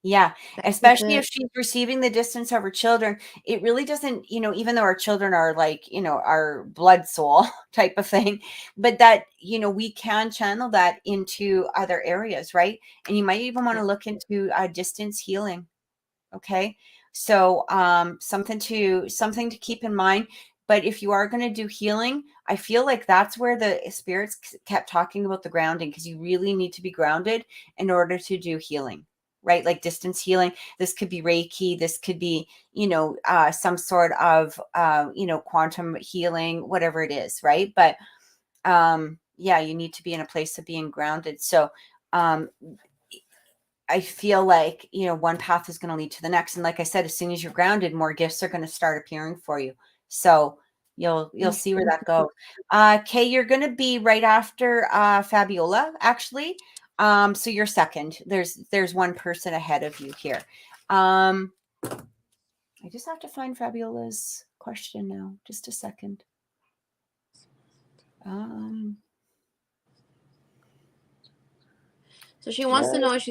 yeah, That'd be especially if good. she's receiving the distance of her children. It really doesn't, even though our children are like, our blood soul type of thing, but that, we can channel that into other areas, right? And you might even want to look into distance healing. Okay. So, something to keep in mind. But if you are going to do healing, I feel like that's where the spirits kept talking about the grounding, because you really need to be grounded in order to do healing. right? Like distance healing. This could be Reiki. This could be, some sort of, quantum healing, whatever it is, right? But yeah, you need to be in a place of being grounded. So I feel like, one path is going to lead to the next. And like I said, as soon as you're grounded, more gifts are going to start appearing for you. So you'll see where that goes. Kay, you're going to be right after Fabiola, actually. So you're second. There's one person ahead of you here. I just have to find Fabiola's question now. Just a second. So she wants to know if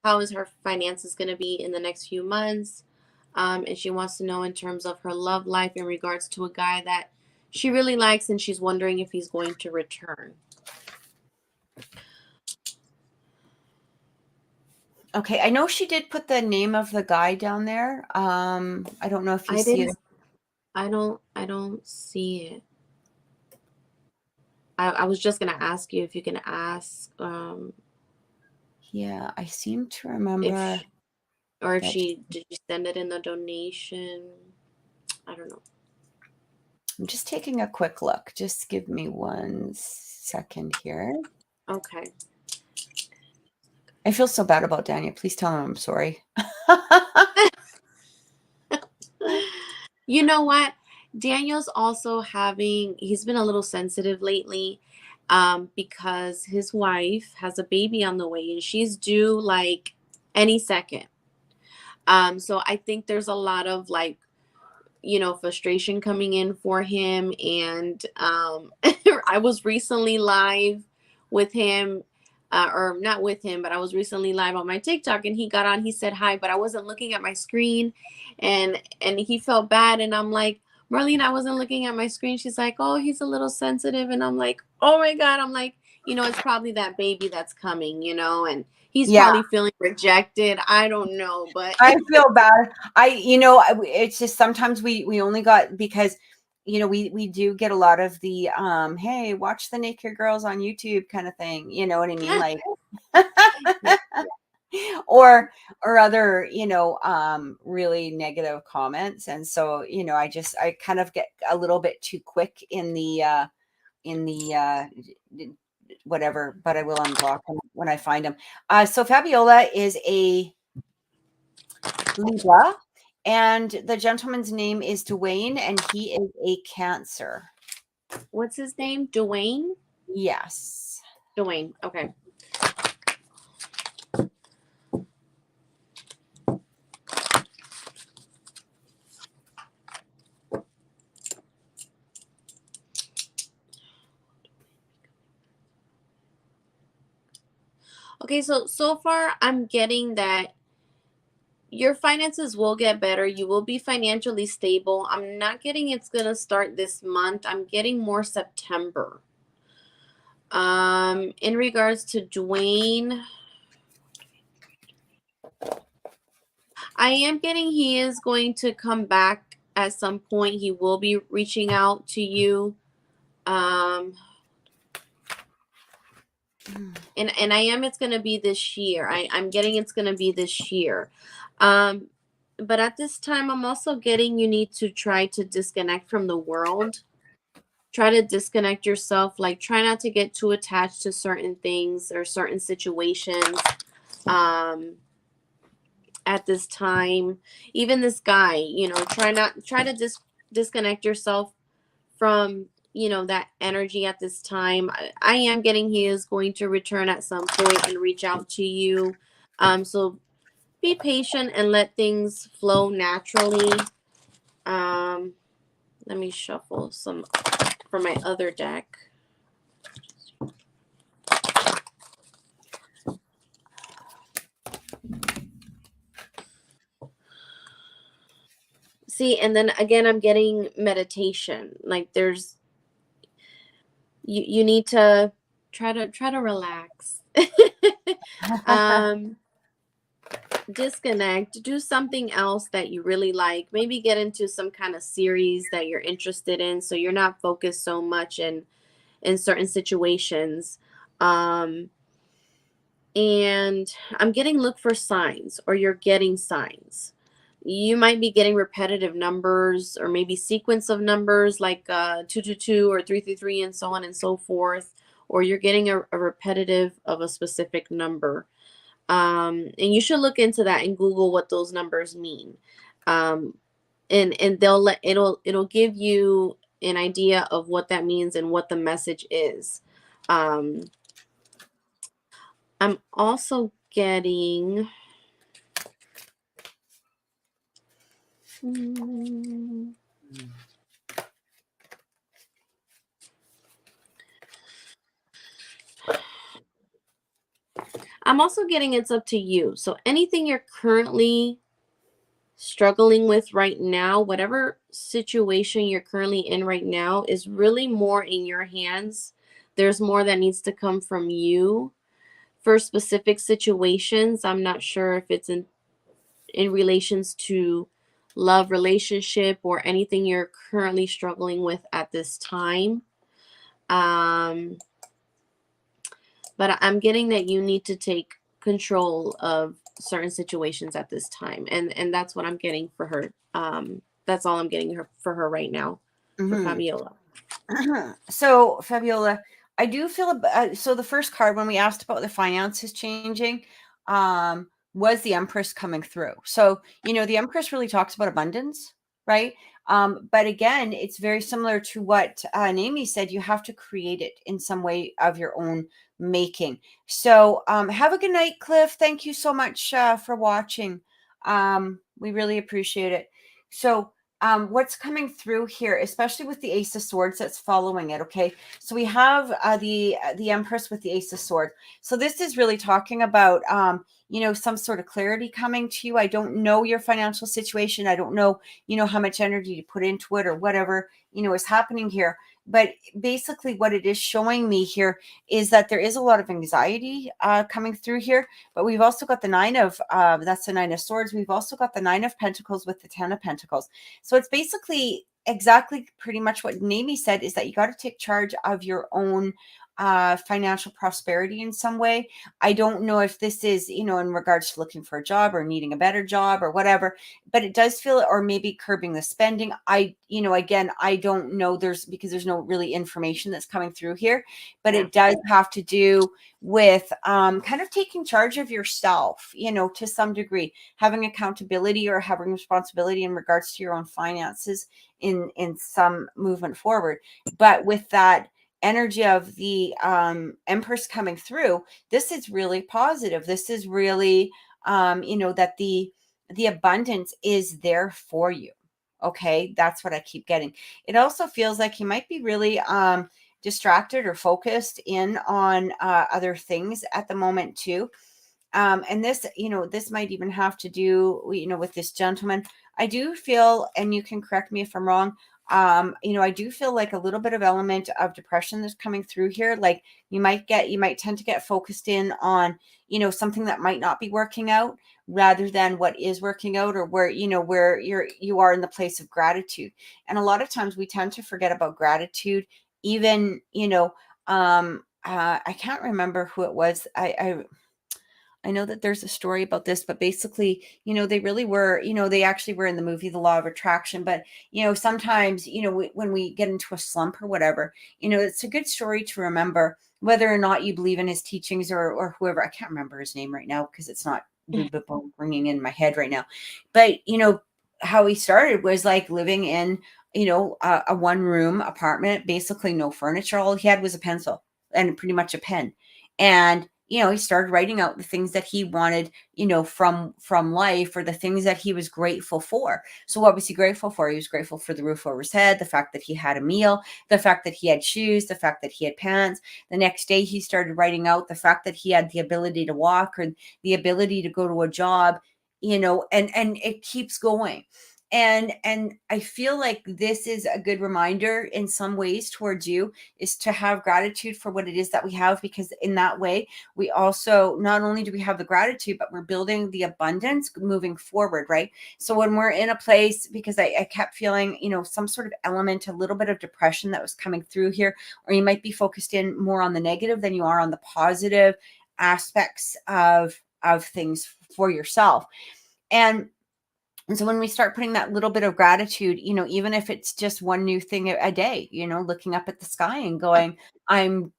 how is her finances going to be in the next few months. And she wants to know in terms of her love life in regards to a guy that she really likes, and she's wondering if he's going to return. Okay, I know she did put the name of the guy down there. I don't know if you see it. I don't see it. I was just gonna ask you if you can ask. Yeah, I seem to remember. Did you send it in the donation? I don't know. I'm just taking a quick look. Just give me 1 second here. Okay. I feel so bad about Daniel. Please tell him I'm sorry. You know what? Daniel's also he's been a little sensitive lately because his wife has a baby on the way and she's due like any second. So I think there's a lot of like, frustration coming in for him. And I was recently live with him, or not with him, but I was recently live on my TikTok, and he got on, he said hi, but I wasn't looking at my screen, and he felt bad. And I'm like, Marlene, I wasn't looking at my screen. She's like, oh, he's a little sensitive. And I'm like, oh my God. I'm like, it's probably that baby that's coming, and he's probably feeling rejected. I don't know, but I feel bad. It's just sometimes we only got, because we do get a lot of the hey, watch the naked girls on YouTube kind of thing, you know what I mean, like or other really negative comments. And so I kind of get a little bit too quick in the whatever, but I will unblock them when I find them. So Fabiola is a Libra, and the gentleman's name is Dwayne, and he is a Cancer. What's his name? Dwayne? Yes. Dwayne. Okay. Okay, so far I'm getting that your finances will get better. You will be financially stable. I'm not getting it's going to start this month. I'm getting more September. In regards to Dwayne, I am getting he is going to come back at some point. He will be reaching out to you. And I am, it's going to be this year. I'm getting it's going to be this year. But at this time, I'm also getting you need to try to disconnect from the world. Try to disconnect yourself. Like, try not to get too attached to certain things or certain situations. At this time, even this guy, try to disconnect yourself from that energy at this time. I am getting he is going to return at some point and reach out to you. So be patient and let things flow naturally. Let me shuffle some from my other deck. See, and then again, I'm getting meditation. Like, there's you need to try to relax. Disconnect, do something else that you really like. Maybe get into some kind of series that you're interested in, so you're not focused so much in certain situations. And I'm getting look for signs, or you're getting signs. You might be getting repetitive numbers, or maybe sequence of numbers like 222 or 333 and so on and so forth. Or you're getting a repetitive of a specific number. And you should look into that and Google what those numbers mean. And it'll give you an idea of what that means and what the message is. I'm also getting it's up to you. So anything you're currently struggling with right now, whatever situation you're currently in right now, is really more in your hands. There's more that needs to come from you for specific situations. I'm not sure if it's in relations to love, relationship, or anything you're currently struggling with at this time. But I'm getting that you need to take control of certain situations at this time, and that's what I'm getting for her. That's all I'm getting for her right now, for Fabiola. So Fabiola, I do feel so the first card when we asked about the finances changing was the Empress coming through. So the Empress really talks about abundance, right? But again, it's very similar to what Naomi said. You have to create it in some way of your own making. So have a good night, Cliff. Thank you so much for watching. We really appreciate it. So what's coming through here, especially with the Ace of Swords that's following it. Okay, so we have the Empress with the Ace of Swords. So this is really talking about some sort of clarity coming to you. I don't know your financial situation. I don't know how much energy to put into it or whatever is happening here. But basically what it is showing me here is that there is a lot of anxiety coming through here. But we've also got the that's the Nine of Swords. We've also got the Nine of Pentacles with the Ten of Pentacles. So it's basically exactly pretty much what Naomi said, is that you got to take charge of your own financial prosperity in some way. I don't know if this is, in regards to looking for a job or needing a better job or whatever, but it does feel, or maybe curbing the spending. Again, I don't know, because there's no really information that's coming through here, but it does have to do with kind of taking charge of yourself, to some degree, having accountability or having responsibility in regards to your own finances in some movement forward. But with that energy of the Empress coming through, this is really positive. This is really that the abundance is there for you. Okay, that's what I keep getting. It also feels like you might be really distracted or focused in on other things at the moment too. And this might even have to do with this gentleman. I do feel, and you can correct me if I'm wrong, I do feel like a little bit of element of depression that's coming through here. Like you might tend to get focused in on, something that might not be working out rather than what is working out, or where you are in the place of gratitude. And a lot of times we tend to forget about gratitude, even, I can't remember who it was. I know that there's a story about this, but basically, they really were, they actually were in the movie, The Law of Attraction. But, sometimes, when we get into a slump or whatever, it's a good story to remember, whether or not you believe in his teachings or whoever. I can't remember his name right now because it's not ringing in my head right now. But, how he started was like living in, a one-room apartment, basically no furniture. All he had was a pencil and pretty much a pen. And he started writing out the things that he wanted, from life, or the things that he was grateful for. So what was he grateful for? He was grateful for the roof over his head, the fact that he had a meal, the fact that he had shoes, the fact that he had pants. The next day he started writing out the fact that he had the ability to walk, or the ability to go to a job, and it keeps going. And I feel like this is a good reminder in some ways towards you, is to have gratitude for what it is that we have, because in that way, we also, not only do we have the gratitude, but we're building the abundance moving forward, right? So when we're in a place, because I kept feeling, some sort of element, a little bit of depression that was coming through here, or you might be focused in more on the negative than you are on the positive. aspects of things for yourself. And so when we start putting that little bit of gratitude, even if it's just one new thing a day, looking up at the sky and going, I'm,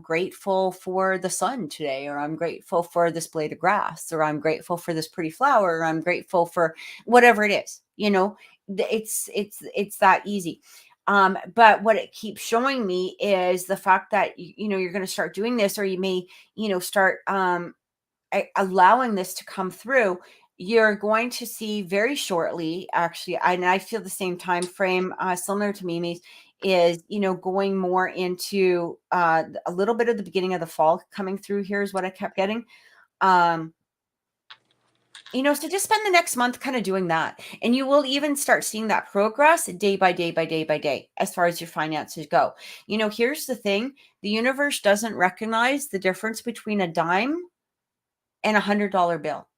grateful for the sun today, or I'm grateful for this blade of grass, or I'm grateful for this pretty flower, or I'm grateful for whatever it is, it's that easy. But what it keeps showing me is the fact that, you're going to start doing this, or you may, start, allowing this to come through. You're going to see very shortly, actually, and I feel the same time frame, similar to Mimi's, is going more into a little bit of the beginning of the fall coming through here is what I kept getting. So just spend the next month kind of doing that, and you will even start seeing that progress day by day by day by day as far as your finances go. Here's the thing: the universe doesn't recognize the difference between a dime and $100 bill.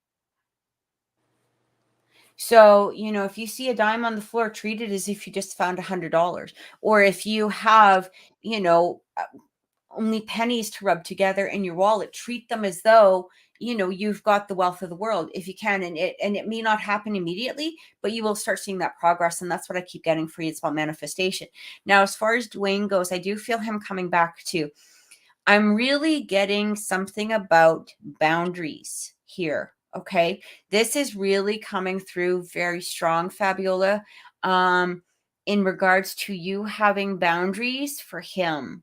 So, if you see a dime on the floor, treat it as if you just found $100. Or if you have, only pennies to rub together in your wallet, treat them as though, you've got the wealth of the world if you can. And it may not happen immediately, but you will start seeing that progress. And that's what I keep getting for you. It's about manifestation. Now, as far as Dwayne goes, I do feel him coming back too. I'm really getting something about boundaries here. Okay. This is really coming through very strong, Fabiola, in regards to you having boundaries for him.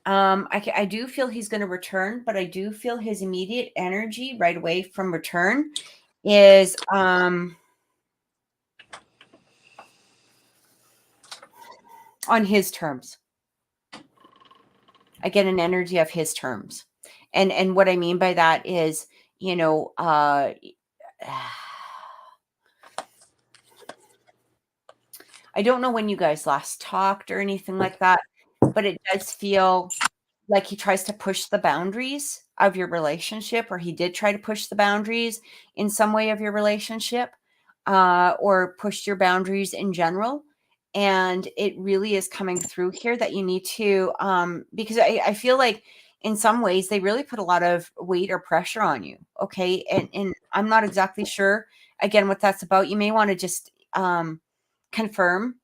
I do feel he's going to return, but I do feel his immediate energy right away from return is, on his terms. I get an energy of his terms. And what I mean by that is, I don't know when you guys last talked or anything like that, but it does feel like he tries to push the boundaries of your relationship, or he did try to push the boundaries in some way of your relationship, or push your boundaries in general. And it really is coming through here that you need to, because I feel like in some ways they really put a lot of weight or pressure on you. Okay. And I'm not exactly sure again what that's about. You may want to just confirm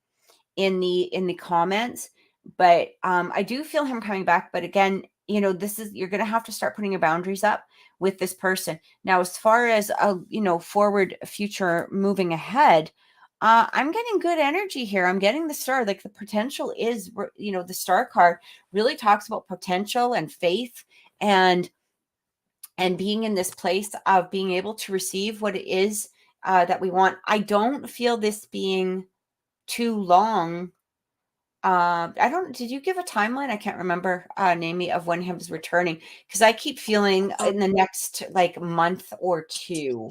in the comments, but I do feel him coming back. But again, you're going to have to start putting your boundaries up with this person. Now, as far as forward future moving ahead, I'm getting good energy here. I'm getting the star. Like the potential is, the star card really talks about potential and faith and being in this place of being able to receive what it is that we want. I don't feel this being too long. Did you give a timeline? I can't remember, Namie, of when him is returning, because I keep feeling in the next like month or two.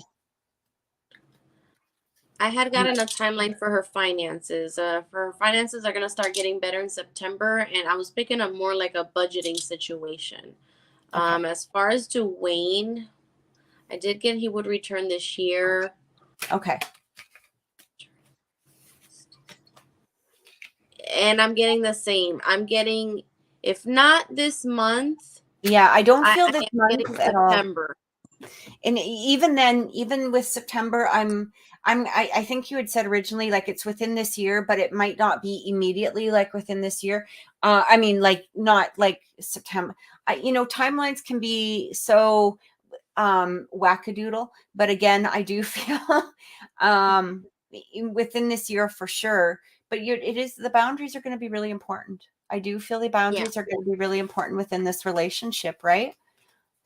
I had gotten a timeline for her finances. For her finances are going to start getting better in September, and I was picking up more like a budgeting situation. Okay. As far as Dwayne, I did get he would return this year. Okay. And I'm getting the same. I'm getting, if not this month. Yeah, I don't feel this month at September. All. And even then, even with September, I think you had said originally like it's within this year, but it might not be immediately like within this year. I mean, like not like September. Timelines can be so wackadoodle, but again, I do feel within this year for sure. But the boundaries are going to be really important. I do feel the boundaries are going to be really important within this relationship, right?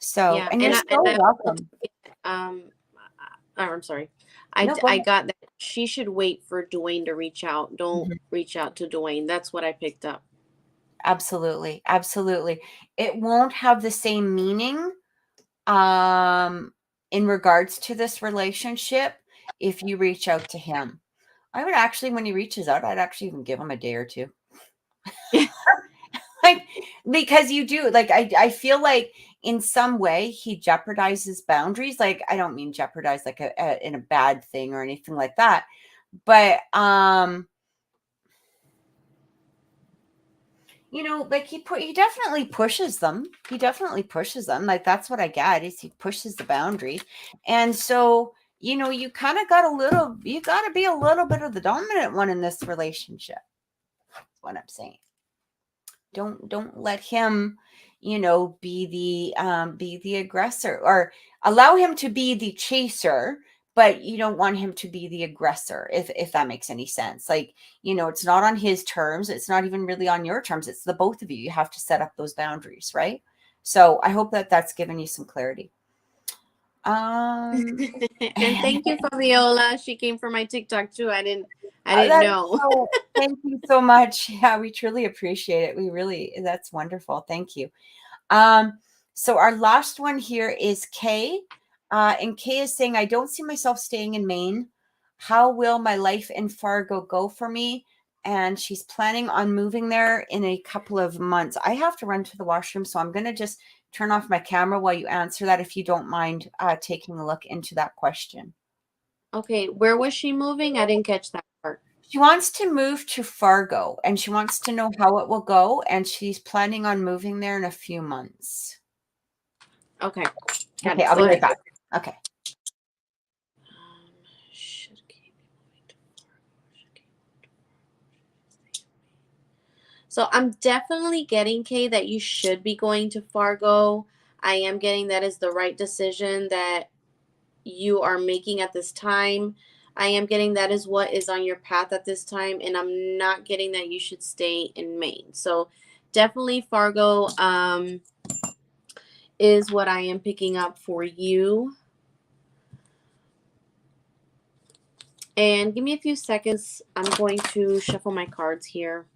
So, and you're so welcome. I'm sorry. I got that she should wait for Dwayne to reach out. Don't reach out to Dwayne. That's what I picked up. Absolutely. Absolutely. It won't have the same meaning in regards to this relationship if you reach out to him. I would actually, when he reaches out, I'd actually even give him a day or two. Like, because you do, like, I feel like in some way he jeopardizes boundaries. Like, I don't mean jeopardize like in a bad thing or anything like that. But you know, like he definitely pushes them. He definitely pushes them. Like that's what I get is he pushes the boundary. And so, you know, you kind of got you got to be a little bit of the dominant one in this relationship. That's what I'm saying. Don't let him, you know, be the aggressor, or allow him to be the chaser, but you don't want him to be the aggressor, if that makes any sense. Like, you know, it's not on his terms, it's not even really on your terms, it's the both of you. You have to set up those boundaries, right? So I hope that that's given you some clarity. And thank you, Fabiola. She came from my TikTok too. I didn't know. Thank you so much. Yeah, we truly appreciate it. We really, that's wonderful. Thank you. So our last one here is Kay. And Kay is saying, I don't see myself staying in Maine. How will my life in Fargo go for me? And she's planning on moving there in a couple of months. I have to run to the washroom, so I'm going to just turn off my camera while you answer that, if you don't mind taking a look into that question. Okay, where was she moving? I didn't catch that part. She wants to move to Fargo, and she wants to know how it will go, and she's planning on moving there in a few months. Okay. Okay, I'll be right back. Okay. So I'm definitely getting, Kay, that you should be going to Fargo. I am getting that is the right decision that you are making at this time. I am getting that is what is on your path at this time, and I'm not getting that you should stay in Maine. So definitely Fargo is what I am picking up for you. And give me a few seconds. I'm going to shuffle my cards here.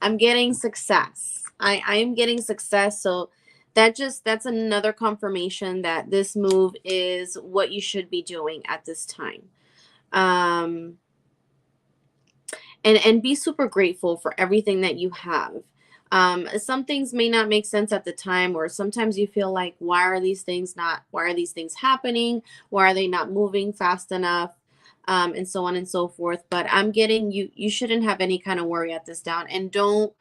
I'm getting success. I am getting success. So that's another confirmation that this move is what you should be doing at this time. And be super grateful for everything that you have. Some things may not make sense at the time, or sometimes you feel like, why are these things happening? Why are they not moving fast enough? And so on and so forth. But I'm getting you shouldn't have any kind of worry at this down, and don't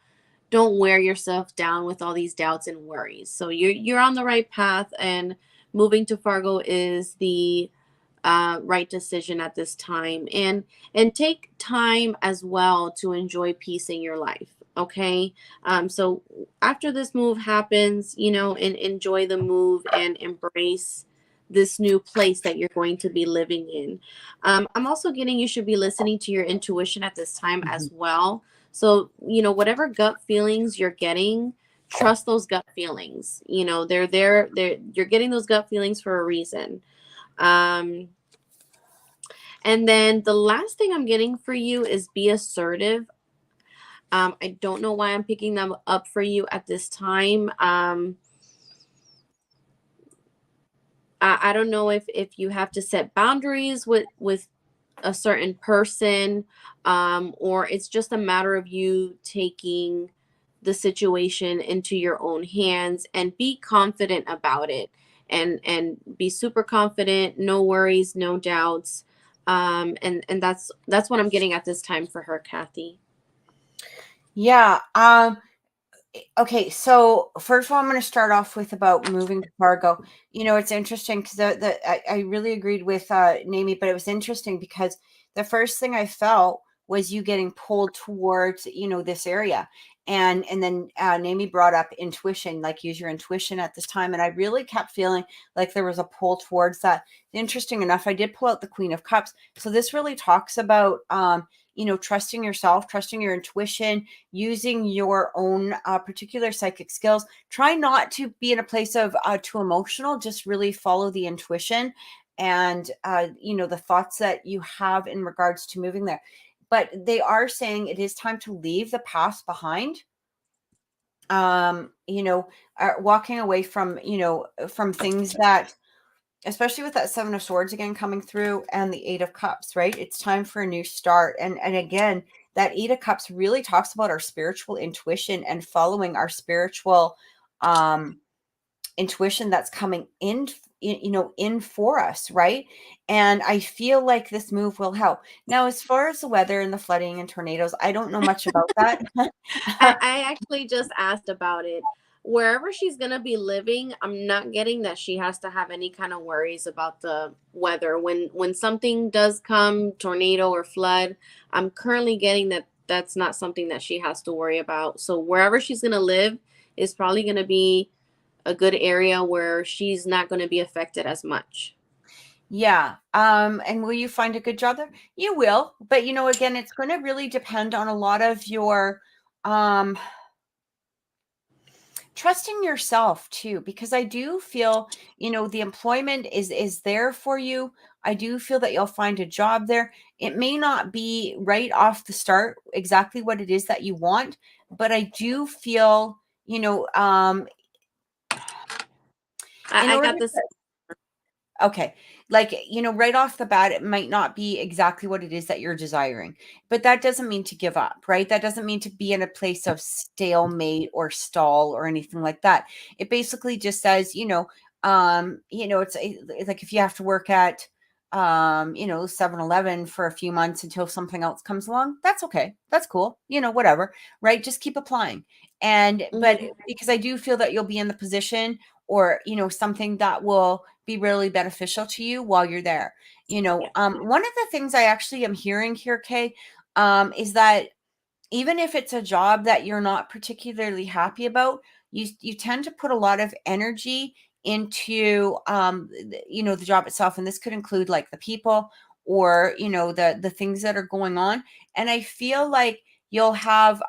wear yourself down with all these doubts and worries. So you're on the right path, and moving to Fargo is the right decision at this time. And take time as well to enjoy peace in your life. Okay. So after this move happens, you know, and enjoy the move and embrace this new place that you're going to be living in. I'm also getting you should be listening to your intuition at this time as well. So, you know, whatever gut feelings you're getting, trust those gut feelings. You know, they're there. You're getting those gut feelings for a reason. And then the last thing I'm getting for you is be assertive. I don't know why I'm picking them up for you at this time. I don't know if you have to set boundaries with a certain person, or it's just a matter of you taking the situation into your own hands and be confident about it, and be super confident, no worries, no doubts. And that's what I'm getting at this time for her, Kathy. Yeah. Okay, so first of all, I'm going to start off with about moving to Fargo. You know, it's interesting because I really agreed with Nami, but it was interesting because the first thing I felt was you getting pulled towards, you know, this area. And then Nami brought up intuition, like use your intuition at this time. And I really kept feeling like there was a pull towards that. Interesting enough, I did pull out the Queen of Cups. So this really talks about, you know, trusting yourself, trusting your intuition, using your own particular psychic skills. Try not to be in a place of too emotional. Just really follow the intuition and, you know, the thoughts that you have in regards to moving there. But they are saying it is time to leave the past behind. You know, walking away from, you know, from things that, especially with that Seven of Swords again coming through and the Eight of Cups, right? It's time for a new start. And again, that 8 of Cups really talks about our spiritual intuition and following our spiritual intuition that's coming in, in for us, right? And I feel like this move will help. Now, as far as the weather and the flooding and tornadoes, I don't know much about that. I actually just asked about it. Wherever she's gonna be living, I'm not getting that she has to have any kind of worries about the weather. When something does come, tornado or flood, I'm currently getting that that's not something that she has to worry about. So wherever she's gonna live is probably gonna be a good area where she's not gonna be affected as much. Yeah. And will you find a good job there? You will. But again, it's going to really depend on a lot of your trusting yourself too, because I do feel, the employment is there for you. I do feel that you'll find a job there. It may not be right off the start exactly what it is that you want, but I do feel, in I order got this. Okay. Like, right off the bat, it might not be exactly what it is that you're desiring, but that doesn't mean to give up, right? That doesn't mean to be in a place of stalemate or stall or anything like that. It basically just says, it's like if you have to work at, 7-Eleven for a few months until something else comes along, that's okay. That's cool. Whatever, right? Just keep applying. But Mhm. because I do feel that you'll be in the position or, something that will be really beneficial to you while you're there. Yeah. One of the things I actually am hearing here, Kay, is that even if it's a job that you're not particularly happy about, you tend to put a lot of energy into the job itself, and this could include like the people or the things that are going on. And I feel like you'll have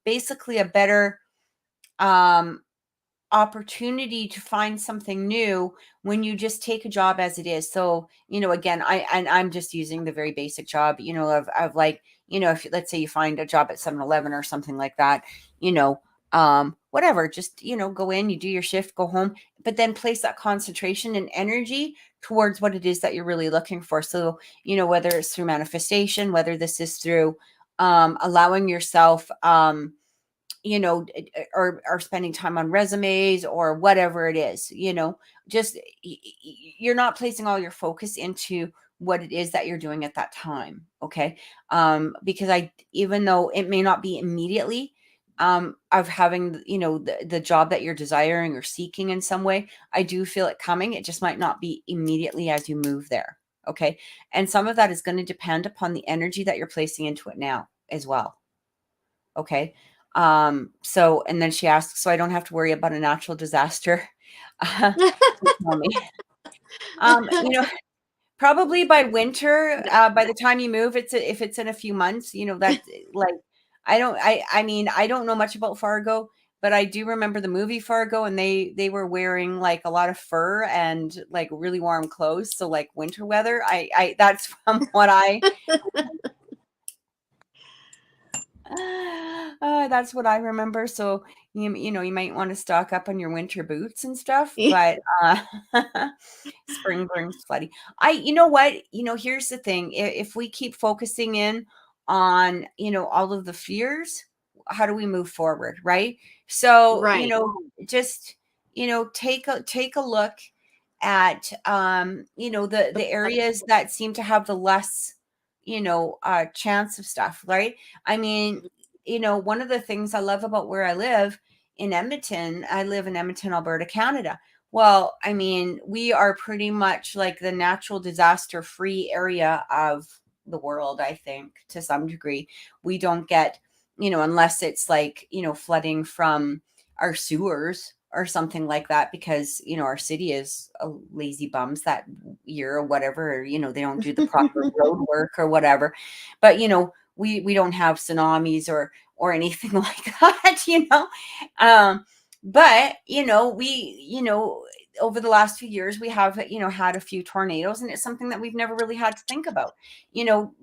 basically a better um opportunity to find something new when you just take a job as it is. So, again, I'm just using the very basic job, of like, if let's say you find a job at 7-Eleven or something like that, whatever, just, go in, you do your shift, go home, but then place that concentration and energy towards what it is that you're really looking for. So, whether it's through manifestation, whether this is through allowing yourself or spending time on resumes or whatever it is, just you're not placing all your focus into what it is that you're doing at that time. Okay. Because even though it may not be immediately of having, the job that you're desiring or seeking in some way, I do feel it coming. It just might not be immediately as you move there. Okay. And some of that is going to depend upon the energy that you're placing into it now as well. Okay. So, and then she asks, so I don't have to worry about a natural disaster. Tell me. Probably by winter, by the time you move, if it's in a few months, that like, I don't know much about Fargo, but I do remember the movie Fargo, and they were wearing like a lot of fur and like really warm clothes. So like winter weather, that's from what that's what I remember. So you might want to stock up on your winter boots and stuff, but spring brings flooding. You know what? Here's the thing. If we keep focusing in on, all of the fears, how do we move forward, right? So, Right. just, take a look at the areas that seem to have the less chance of stuff, right? I mean, one of the things I love about where I live in Edmonton, I live in Edmonton, Alberta, Canada. Well, I mean, we are pretty much like the natural disaster free area of the world, I think, to some degree. We don't get, unless it's like, flooding from our sewers or something like that, because, our city is a lazy bums that year or whatever, or, they don't do the proper road work or whatever. But, we don't have tsunamis or anything like that, but over the last few years we have had a few tornadoes, and it's something that we've never really had to think about,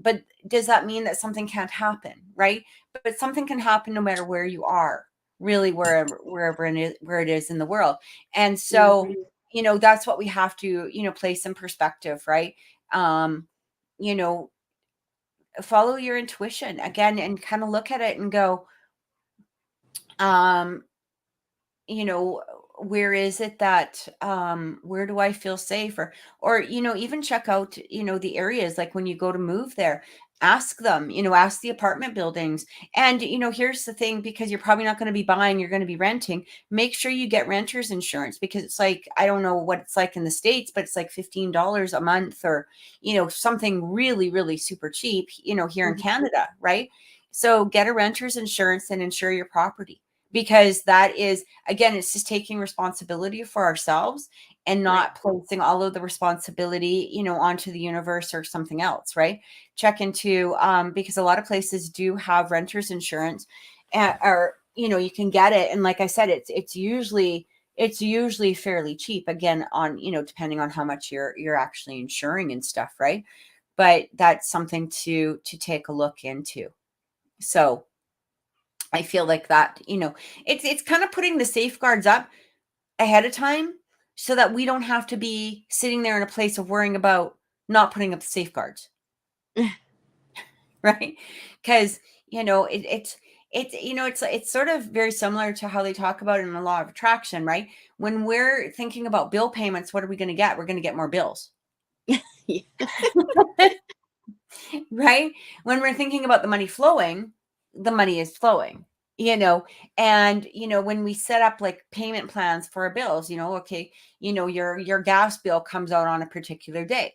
but does that mean that something can't happen, right? But something can happen no matter where you are, really, wherever it is in the world. And so that's what we have to place in perspective, right? um you know follow your intuition again and kind of look at it and go, you know, where is it that where do I feel safe? Or you know, even check out, you know, the areas, like when you go to move there, ask them, you know, ask the apartment buildings. And you know, here's the thing, because you're probably not going to be buying, you're going to be renting, make sure you get renter's insurance, because it's like, I don't know what it's like in the States, but it's like $15 a month, or you know, something really, really super cheap, you know, here in Canada, right? So get a renter's insurance and insure your property, because that is, again, it's just taking responsibility for ourselves and not placing all of the responsibility, you know, onto the universe or something else, right? Check into, because a lot of places do have renters insurance, or, you know, you can get it. And like I said, it's usually fairly cheap, again, on, you know, depending on how much you're actually insuring and stuff, right? But that's something to take a look into. So I feel like that, you know, it's kind of putting the safeguards up ahead of time, so that we don't have to be sitting there in a place of worrying about not putting up the safeguards. Right? Because, you know, you know, it's sort of very similar to how they talk about it in the law of attraction, right? When we're thinking about bill payments, what are we going to get? We're going to get more bills. Yeah. Right? When we're thinking about the money flowing, the money is flowing, you know. And you know, when we set up like payment plans for our bills, you know, okay, you know, your gas bill comes out on a particular day,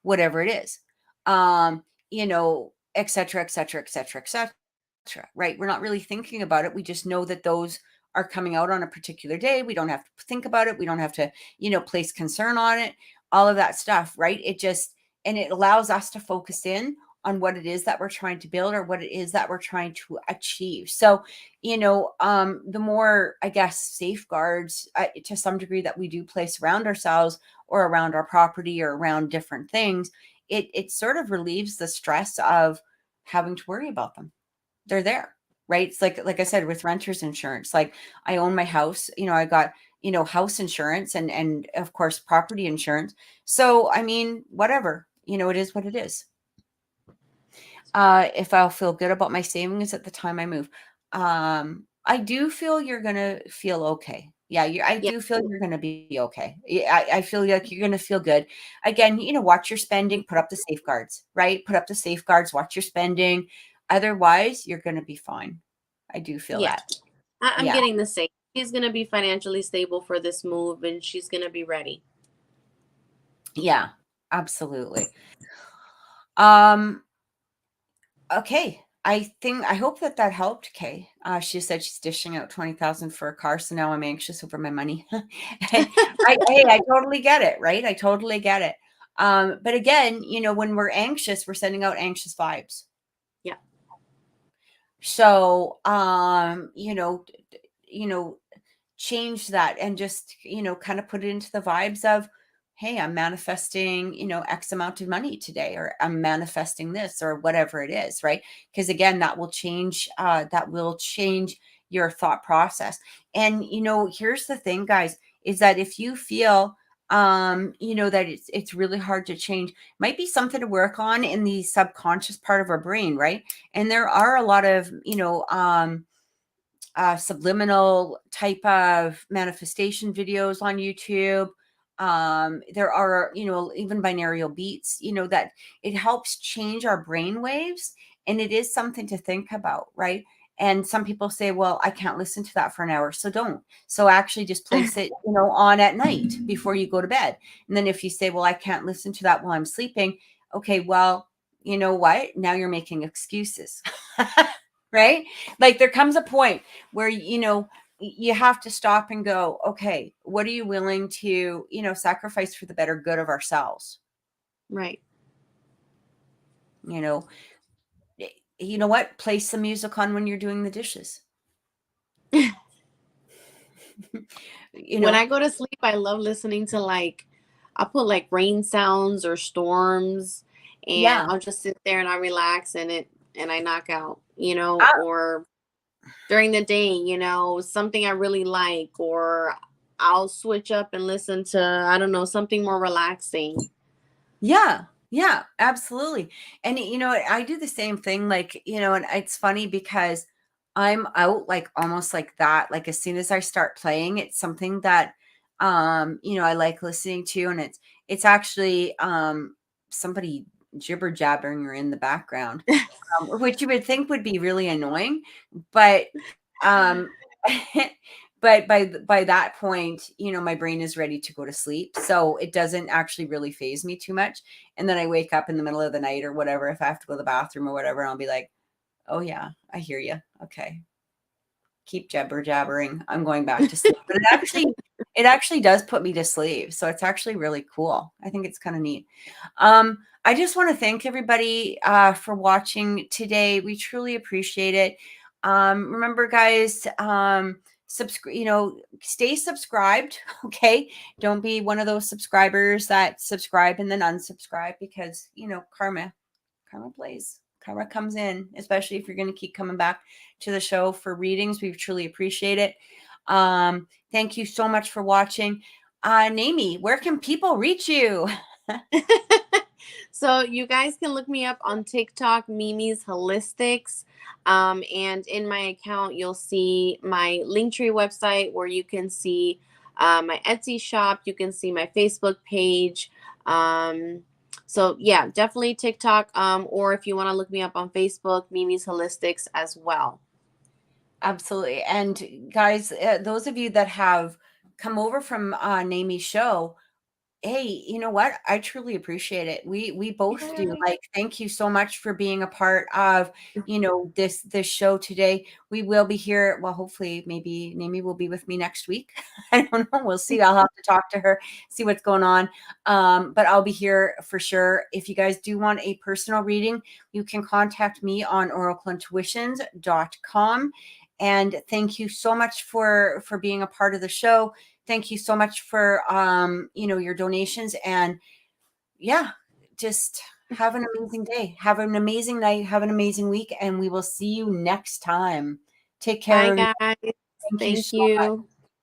whatever it is, you know, et cetera, et cetera, et cetera, et cetera, right? We're not really thinking about it. We just know that those are coming out on a particular day. We don't have to think about it. We don't have to, you know, place concern on it, all of that stuff, right? It just, and it allows us to focus in on what it is that we're trying to build, or what it is that we're trying to achieve. So, you know, the more, I guess, safeguards to some degree that we do place around ourselves, or around our property, or around different things, it sort of relieves the stress of having to worry about them. They're there, right? It's like I said, with renter's insurance, like I own my house, you know, I got, you know, house insurance, and of course property insurance. So I mean, whatever, you know, it is what it is. If I'll feel good about my savings at the time I move, I do feel you're gonna feel okay. Yeah, I Yeah. do feel you're gonna be okay. I feel like you're gonna feel good. Again, you know, watch your spending, put up the safeguards, right? Put up the safeguards, watch your spending. Otherwise, you're gonna be fine. I do feel Yeah. that. I'm Yeah, getting the same. She's gonna be financially stable for this move, and she's gonna be ready. yeah, absolutely. Um, Okay. I hope that that helped, Kay. She said she's dishing out 20,000 for a car, so now I'm anxious over my money. I totally get it, right? I totally get it. But again, you know, when we're anxious, we're sending out anxious vibes. Yeah. So, you know, change that, and just, you know, kind of put it into the vibes of, hey, I'm manifesting, you know, X amount of money today, or I'm manifesting this, or whatever it is, right? Because again, that will change your thought process. And you know, here's the thing, guys, is that if you feel you know, that it's really hard to change, might be something to work on in the subconscious part of our brain, right? And there are a lot of, you know, subliminal type of manifestation videos on YouTube. There are, you know, even binaural beats, you know, that it helps change our brain waves. And it is something to think about, right? And some people say, well, I can't listen to that for an hour. So don't. So actually just place it, you know, on at night before you go to bed. And then if you say, well, I can't listen to that while I'm sleeping. Okay, well, you know what? Now you're making excuses. Right? Like there comes a point where, you know, you have to stop and go, okay, what are you willing to, you know, sacrifice for the better good of ourselves? Right. You know, you know what? Play some music on when you're doing the dishes. You When know, I go to sleep, I love listening to like, I put like rain sounds or storms, and yeah. I'll just sit there and I relax, and I knock out, you know, Ah, or during the day, you know, something I really like, or I'll switch up and listen to, I don't know, something more relaxing. yeah. Yeah, absolutely. And I do the same thing, like, and it's funny because I'm out like almost like that. Like as soon as I start playing, it's something that I like listening to, and it's actually somebody jibber jabbering in the background, which you would think would be really annoying, but um but by that point, my brain is ready to go to sleep, so it doesn't actually really phase me too much. And then I wake up in the middle of the night or whatever, if I have to go to the bathroom or whatever, and I'll be like, oh yeah, I hear you, okay, keep jabber jabbering, I'm going back to sleep. But it actually does put me to sleep, so it's actually really cool. I think it's kind of neat. I just want to thank everybody for watching today. We truly appreciate it. Remember, guys, subscribe. Stay subscribed. Okay, don't be one of those subscribers that subscribe and then unsubscribe, because karma plays. Karma comes in, especially if you're going to keep coming back to the show for readings. We truly appreciate it. Thank you so much for watching. Namie, where can people reach you? So you guys can look me up on TikTok, Mimi's Holistics. And in my account, you'll see my Linktree website where you can see my Etsy shop. You can see my Facebook page. So yeah, definitely TikTok. Or if you want to look me up on Facebook, Mimi's Holistics as well. Absolutely. And guys, those of you that have come over from Namie's show, hey, you know what? I truly appreciate it. We both do. Yay. Like, thank you so much for being a part of, this show today. We will be here. Well, hopefully, maybe Namie will be with me next week. I don't know. We'll see. I'll have to talk to her, see what's going on. But I'll be here for sure. If you guys do want a personal reading, you can contact me on oracleintuitions.com. And thank you so much for being a part of the show. Thank you so much for your donations, and yeah, just have an amazing day, have an amazing night, have an amazing week, and we will see you next time. Take care, Bye, everyone. guys. Thank you Thank so much. you.